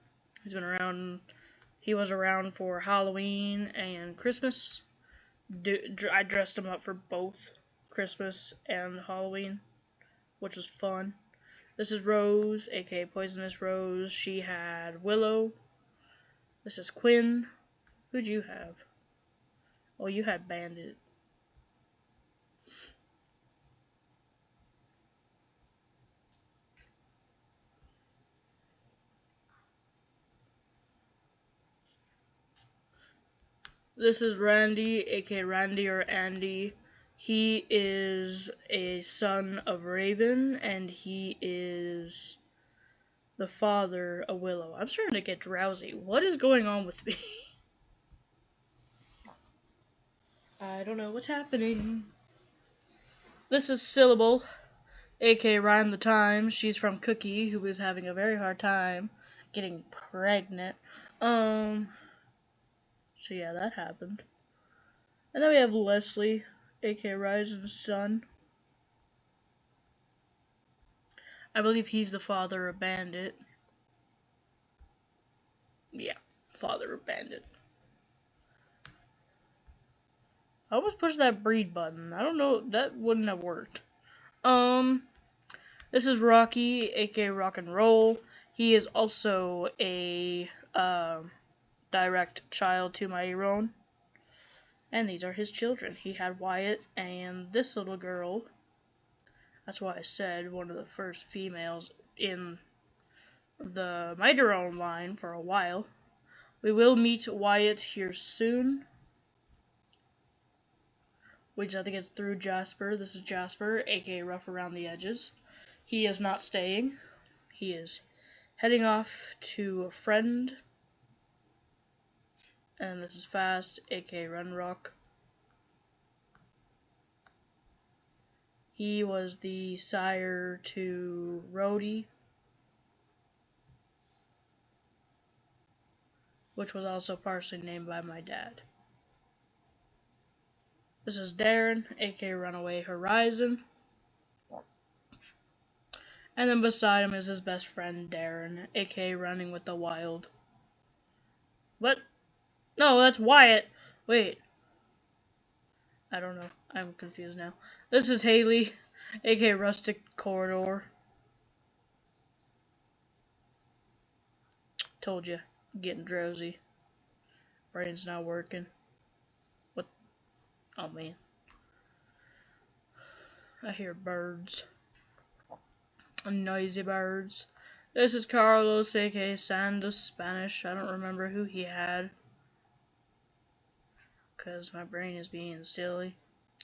He was around for Halloween and Christmas. I dressed him up for both Christmas and Halloween, which was fun. This is Rose, aka Poisonous Rose. She had Willow. This is Quinn. Who'd you have? Oh, you had Bandit. This is Randy, aka Randy or Andy. He is a son of Raven, and he is the father of Willow. I'm starting to get drowsy. What is going on with me? I don't know what's happening. This is Syllable, aka Rhyme the Time. She's from Cookie, who is having a very hard time getting pregnant. So yeah, that happened. And then we have Leslie, aka Risen's son. I believe he's the father of Bandit. Yeah, father of Bandit. I almost pushed that breed button. I don't know, that wouldn't have worked. This is Rocky, aka Rock and Roll. He is also a direct child to Mighty Roan. And these are his children. He had Wyatt and this little girl. That's why I said one of the first females in the Mighty Roan line for a while. We will meet Wyatt here soon, which I think is through Jasper. This is Jasper, aka Rough Around the Edges. He is not staying. He is heading off to a friend. And this is Fast, aka Run Rock. He was the sire to Rhodey, which was also partially named by my dad. This is Darren, aka Runaway Horizon. And then beside him is his best friend, Darren, aka Running with the Wild. What? No, that's Wyatt. Wait. I don't know. I'm confused now. This is Haley, aka Rustic Corridor. Told you, getting drowsy. Brain's not working. What? Oh man. I hear birds. Noisy birds. This is Carlos, aka Sandos Spanish. I don't remember who he had, because my brain is being silly.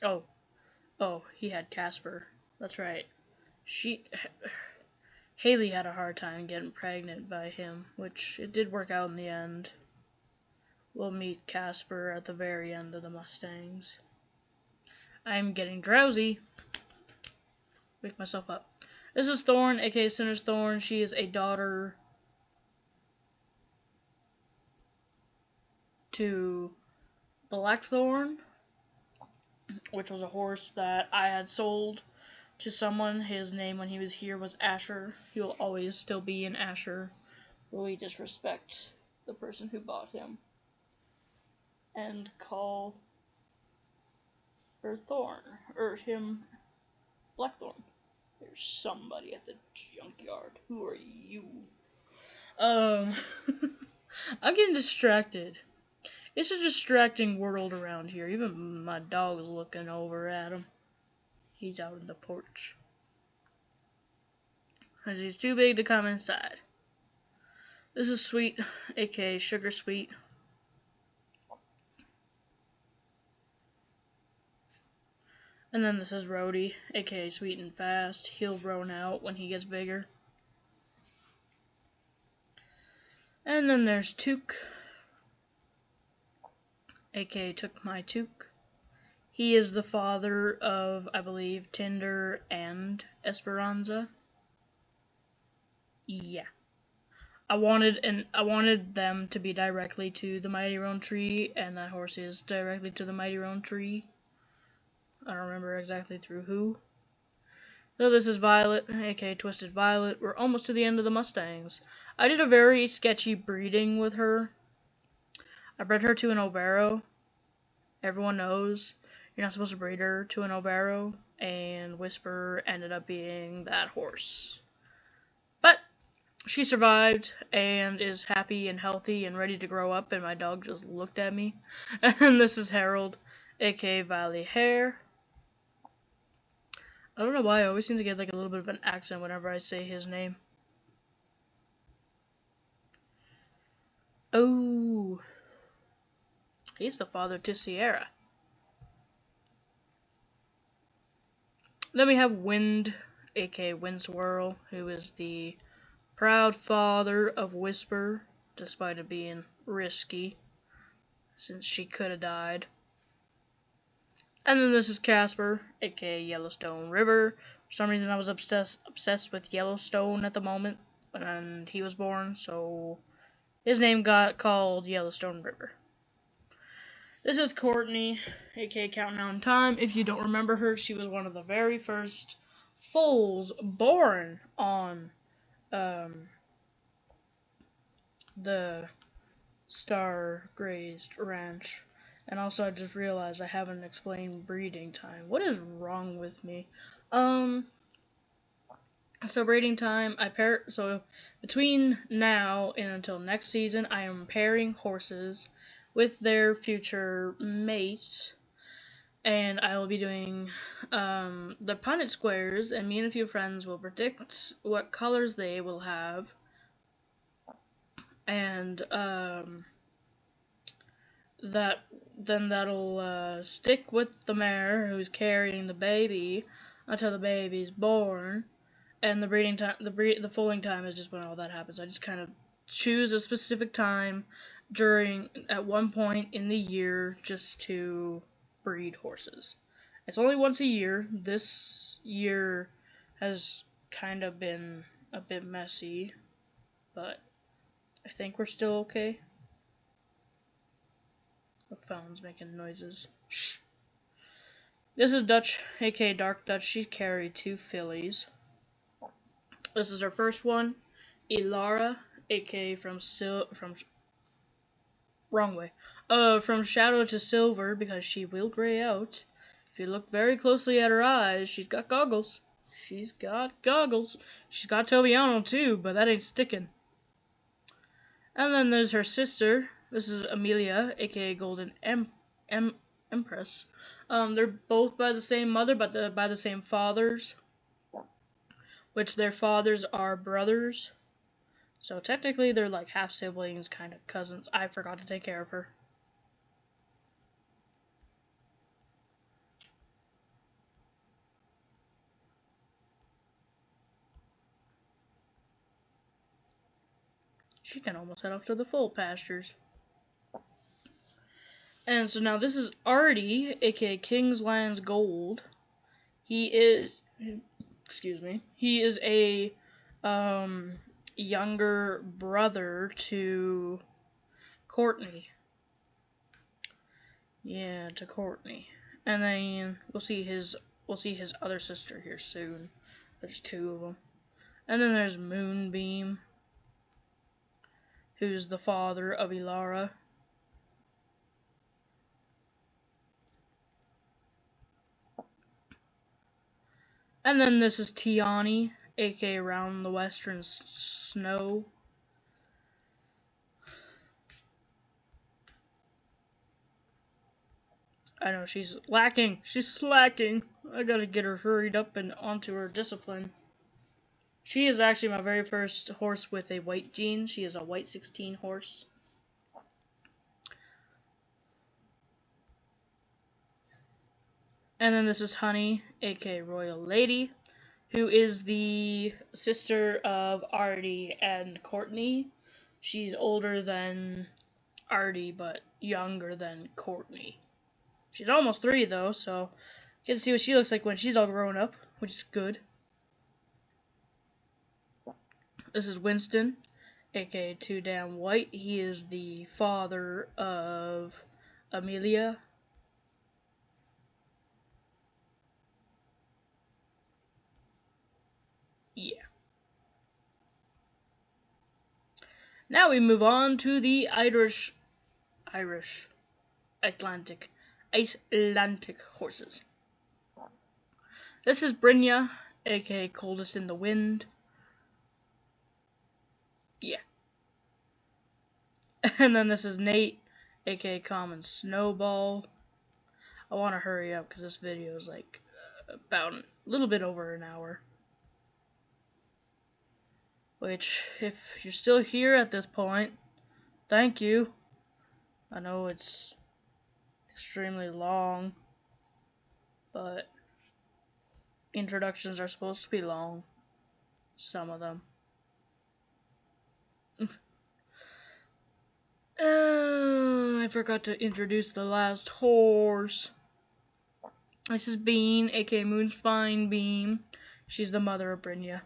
Oh, he had Casper. That's right. Haley had a hard time getting pregnant by him, which it did work out in the end. We'll meet Casper at the very end of the Mustangs. I'm getting drowsy. Wake myself up. This is Thorn, aka Sinner's Thorn. She is a daughter to Blackthorn, which was a horse that I had sold to someone. His name when he was here was Asher. He will always still be an Asher we disrespect the person who bought him and call her Thorn, or him Blackthorn. There's somebody at the junkyard. Who are you? I'm getting distracted. It's a distracting world around here. Even my dog's looking over at him. He's out on the porch. Because he's too big to come inside. This is Sweet, aka Sugar Sweet. And then this is Rhodey, aka Sweet and Fast. He'll grown out when he gets bigger. And then there's Took, aka Took My Took. He is the father of, I believe, Tinder and Esperanza. Yeah. I wanted them to be directly to the Mighty Roan Tree, and that horse is directly to the Mighty Roan Tree. I don't remember exactly through who. So this is Violet, aka Twisted Violet. We're almost to the end of the Mustangs. I did a very sketchy breeding with her. I bred her to an Overo. Everyone knows you're not supposed to breed her to an Overo, and Whisper ended up being that horse. But she survived and is happy and healthy and ready to grow up, and my dog just looked at me. And this is Harold, aka Valley Hare. I don't know why, I always seem to get like a little bit of an accent whenever I say his name. Oh, he's the father to Sierra. Then we have Wind, aka Windswirl, who is the proud father of Whisper, despite it being risky, since she could have died. And then this is Casper, aka Yellowstone River. For some reason I was obsessed with Yellowstone at the moment when he was born, so his name got called Yellowstone River. This is Courtney, aka Counting Down Time. If you don't remember her, she was one of the very first foals born on the Star Grazed Ranch. And also, I just realized I haven't explained breeding time. What is wrong with me? So breeding time, so between now and until next season, I am pairing horses with their future mates. And I will be doing the Punnett squares, and me and a few friends will predict what colors they will have. And that'll stick with the mare who's carrying the baby until the baby's born. And the breeding time, the foaling time is just when all that happens. I just kind of choose a specific time at one point in the year just to breed horses. It's only once a year. This year has kind of been a bit messy, but I think we're still okay. The phone's making noises. Shh. This is Dutch, aka Dark Dutch. She carried 2 fillies. This is her first one, Ilara, aka from Shadow to Silver, because she will gray out. If you look very closely at her eyes, she's got goggles. She's got Tobiano too, but that ain't sticking. And then there's her sister. This is Amelia, aka Golden Empress. They're both by the same mother, but by the same fathers, which their fathers are brothers. So technically they're like half siblings, kind of cousins. I forgot to take care of her. She can almost head off to the full pastures. And so now this is Artie, aka Kingsland's Gold. He is a younger brother to Courtney. Yeah, to Courtney. And then we'll see his other sister here soon. There's 2 of them. And then there's Moonbeam. who's the father of Ilara. And then this is Tiani, aka Around the Western Snow. I know she's lacking. She's slacking. I gotta get her hurried up and onto her discipline. She is actually my very first horse with a white gene. She is a white 16 horse. And then this is Honey, aka Royal Lady, who is the sister of Artie and Courtney. She's older than Artie, but younger than Courtney. She's almost 3 though, so you can see what she looks like when she's all grown up, which is good. This is Winston, aka Too Damn White. He is the father of Amelia. Yeah. Now we move on to the Icelandic horses. This is Brynja, aka Coldest in the Wind. Yeah. And then this is Nate, aka Common Snowball. I want to hurry up because this video is like about a little bit over an hour. Which, if you're still here at this point, thank you. I know it's extremely long, but introductions are supposed to be long. Some of them. I forgot to introduce the last horse. This is Bean, aka Moonspine Beam. She's the mother of Brynja.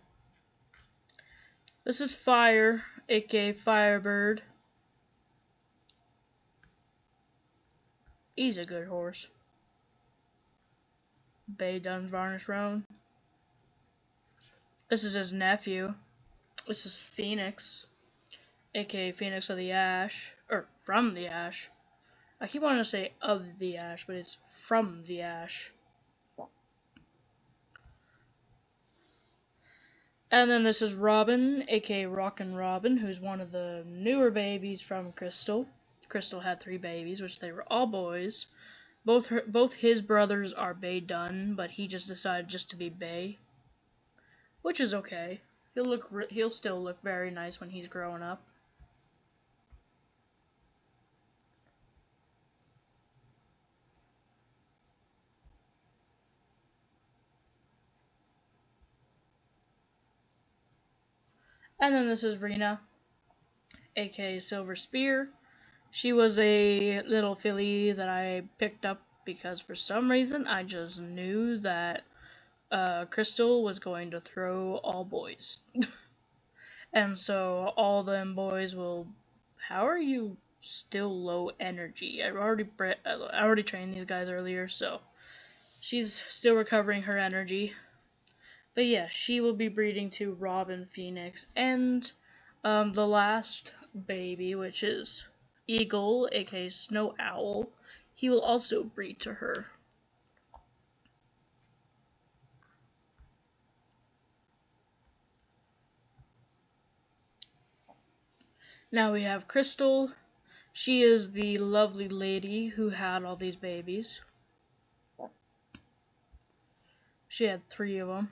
This is Fire, aka Firebird. He's a good horse. Bay Dunn's Varnish Roan. This is his nephew. This is Phoenix, aka Phoenix of the Ash, or from the Ash. I keep wanting to say of the Ash, but it's from the Ash. And then this is Robin, aka Rockin' Robin, who's one of the newer babies from Crystal. Crystal had 3 babies, which they were all boys. Both his brothers are Bay Dunn, but he just decided just to be Bay, which is okay. He'll still look very nice when he's growing up. And then this is Rena, aka Silver Spear. She was a little filly that I picked up because for some reason I just knew that Crystal was going to throw all boys. And so all them boys will... How are you still low energy? I already trained these guys earlier, so she's still recovering her energy. But yeah, she will be breeding to Robin, Phoenix, and the last baby, which is Eagle, aka Snow Owl. He will also breed to her. Now we have Crystal. She is the lovely lady who had all these babies. She had 3 of them,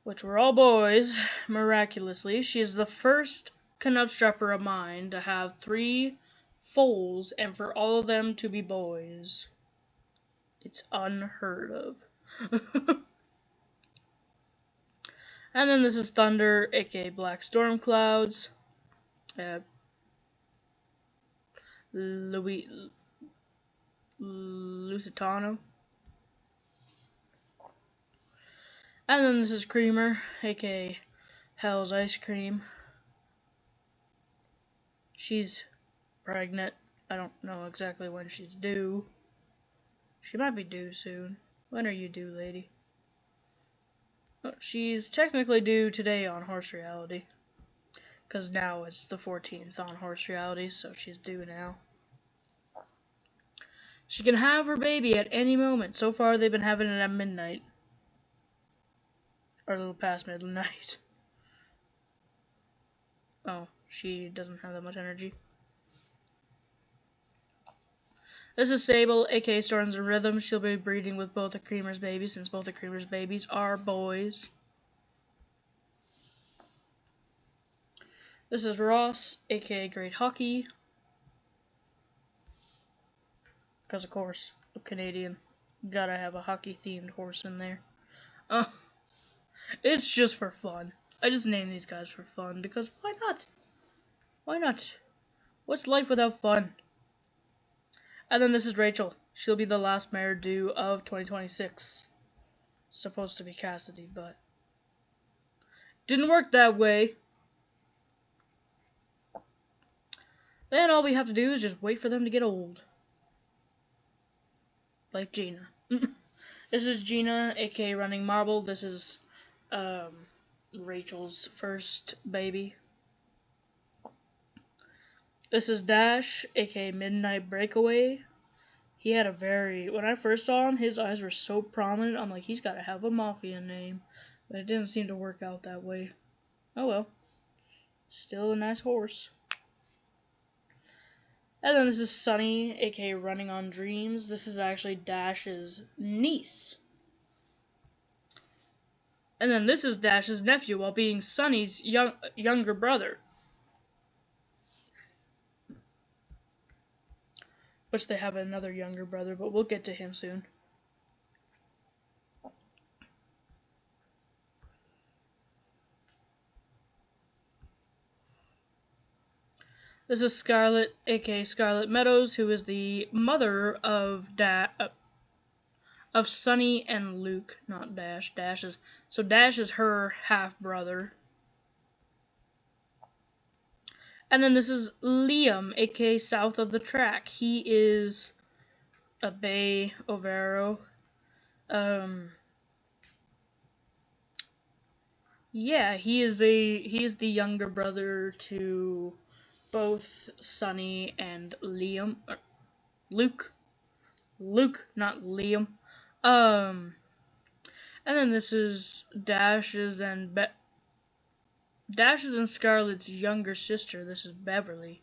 which were all boys, miraculously. She is the first Canuckstrapper of mine to have 3 foals and for all of them to be boys. It's unheard of. And then this is Thunder, aka Black Storm Clouds. Lusitano. And then this is Creamer, aka Hell's Ice Cream. She's pregnant. I don't know exactly when she's due. She might be due soon. When are you due, lady? Oh, she's technically due today on Horse Reality. Because now it's the 14th on Horse Reality, so she's due now. She can have her baby at any moment. So far, they've been having it at midnight. Or a little past midnight. Oh, she doesn't have that much energy. This is Sable, aka Storms and Rhythm. She'll be breeding with both the Creamer's babies, since both the Creamer's babies are boys. This is Ross, aka Great Hockey. Because, of course, a Canadian. Gotta have a hockey-themed horse in there. It's just for fun. I just named these guys for fun, because why not? Why not? What's life without fun? And then this is Rachel. She'll be the last mare due of 2026. Supposed to be Cassidy, but didn't work that way. Then all we have to do is just wait for them to get old. Like Gina. This is Gina, aka Running Marble. This is Rachel's first baby. This is Dash, aka Midnight Breakaway. He had when I first saw him, his eyes were so prominent, I'm like, he's gotta have a mafia name. But it didn't seem to work out that way. Oh well. Still a nice horse. And then this is Sunny, aka Running on Dreams. This is actually Dash's niece. And then this is Dash's nephew, while being Sunny's younger brother. Which they have another younger brother, but we'll get to him soon. This is Scarlet, aka Scarlet Meadows, who is the mother of Sunny and Luke, not Dash. Dash is her half brother. And then this is Liam, aka South of the Track. He is a Bay Overo. Yeah, he is the younger brother to both Sunny and Liam. Luke, not Liam. And then this is Dash's and Scarlet's younger sister. This is Beverly,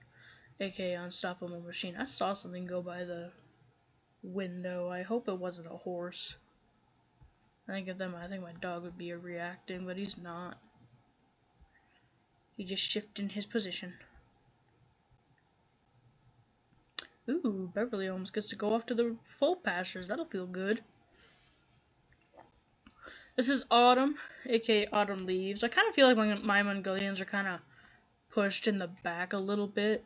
aka Unstoppable Machine. I saw something go by the window. I hope it wasn't a horse. I think my dog would be reacting, but he's not. He just shifted his position. Ooh, Beverly almost gets to go off to the full pastures. That'll feel good. This is Autumn, aka Autumn Leaves. I kind of feel like my Mongolians are kind of pushed in the back a little bit.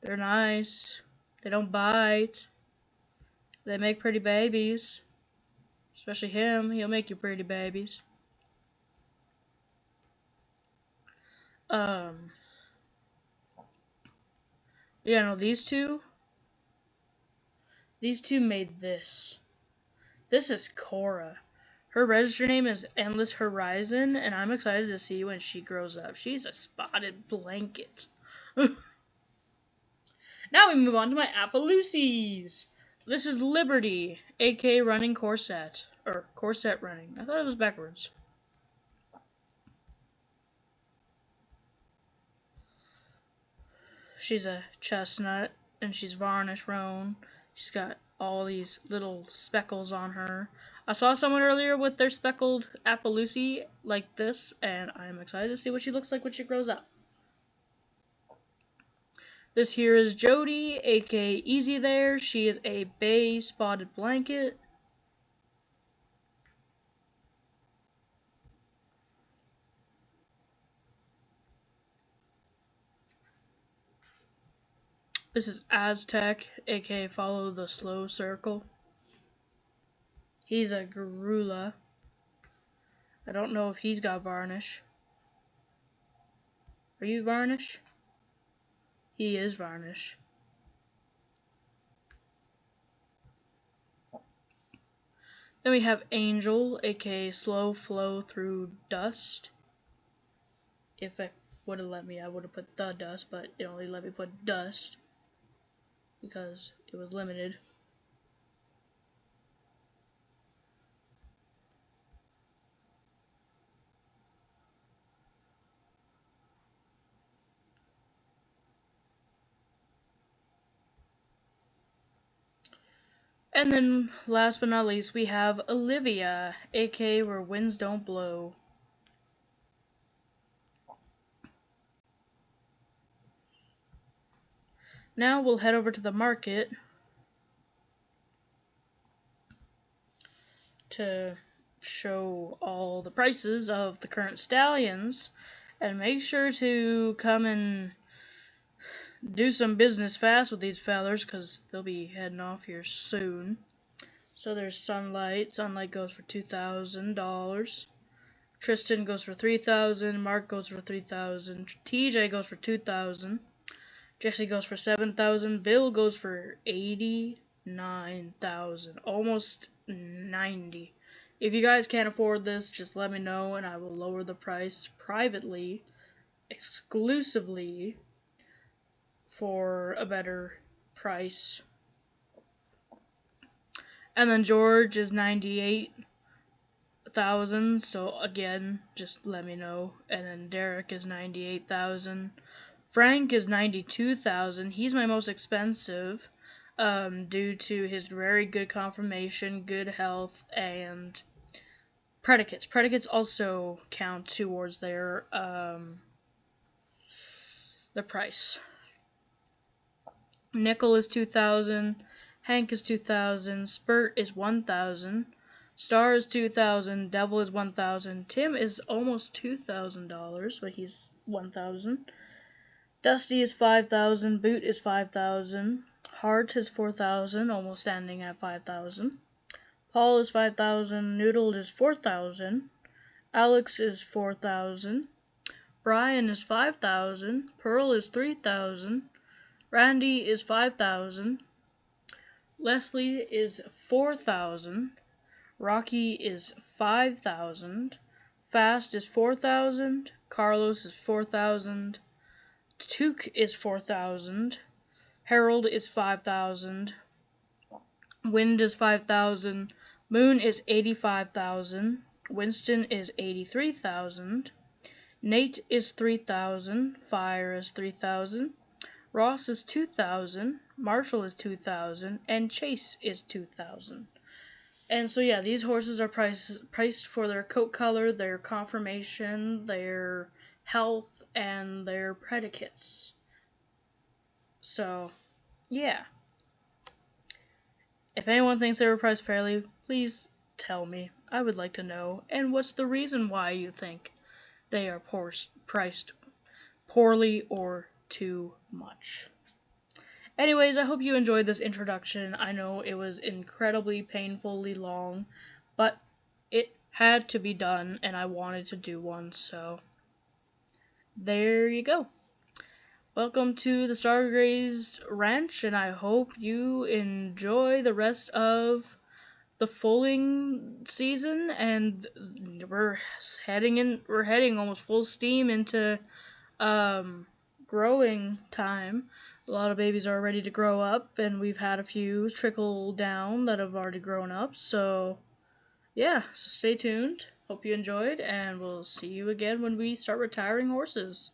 They're nice. They don't bite. They make pretty babies. Especially him. He'll make you pretty babies. Yeah, no, these two made this. This is Cora. Her register name is Endless Horizon, and I'm excited to see when she grows up. She's a spotted blanket. Now we move on to my Appaloosies. This is Liberty, aka Running Corset. Or Corset Running. I thought it was backwards. She's a chestnut, and she's varnish roan. She's got all these little speckles on her. I saw someone earlier with their speckled Appaloosie like this, and I'm excited to see what she looks like when she grows up. This here is Jody, aka Easy There. She is a bay spotted blanket. This is Aztec, aka Follow the Slow Circle. He's a Garula. I don't know if he's got varnish. Are you varnish? He is varnish. Then we have Angel, aka Slow Flow Through Dust. would have let me, I would have put the dust, but it only let me put dust because it was limited. And then, last but not least, we have Olivia, aka Where Winds Don't Blow. Now we'll head over to the market to show all the prices of the current stallions, and make sure to come and do some business fast with these fellers, because they'll be heading off here soon. So there's Sunlight. Sunlight goes for $2,000. Tristan goes for $3,000. Mark goes for $3,000. TJ goes for $2,000. Jesse goes for $7,000. Bill goes for $89,000, almost $90,000. If you guys can't afford this, just let me know and I will lower the price privately, exclusively, for a better price. And then George is $98,000, so again, just let me know. And then Derek is $98,000. Frank is $92,000. He's my most expensive, due to his very good conformation, good health, and predicates. Predicates also count towards their the price. Nickel is $2,000. Hank is $2,000. Spurt is $1,000. Star is $2,000. Devil is $1,000. Tim is almost $2,000, but he's $1,000. Dusty is $5,000. Boot is $5,000. Hart is $4,000, almost standing at $5,000. Paul is $5,000. Noodle is $4,000. Alex is $4,000. Brian is $5,000. Pearl is $3,000. Randy is $5,000. Leslie is $4,000. Rocky is $5,000. Fast is $4,000. Carlos is $4,000. Took is $4,000. Harold is $5,000. Wind is $5,000. Moon is $85,000. Winston is $83,000. Nate is $3,000. Fire is $3,000. Ross is $2,000. Marshall is $2,000. And Chase is $2,000. And so yeah, these horses are priced for their coat color, their conformation, their health, and their predicates. So, yeah. If anyone thinks they were priced fairly, please tell me. I would like to know. And what's the reason why you think they are priced poorly or too much? Anyways, I hope you enjoyed this introduction. I know it was incredibly painfully long, but it had to be done, and I wanted to do one, so there you go. Welcome to the Star Grazed Ranch, and I hope you enjoy the rest of the foaling season. And we're heading almost full steam into growing time. A lot of babies are ready to grow up, and we've had a few trickle down that have already grown up. So yeah, so stay tuned. Hope you enjoyed, and we'll see you again when we start retiring horses.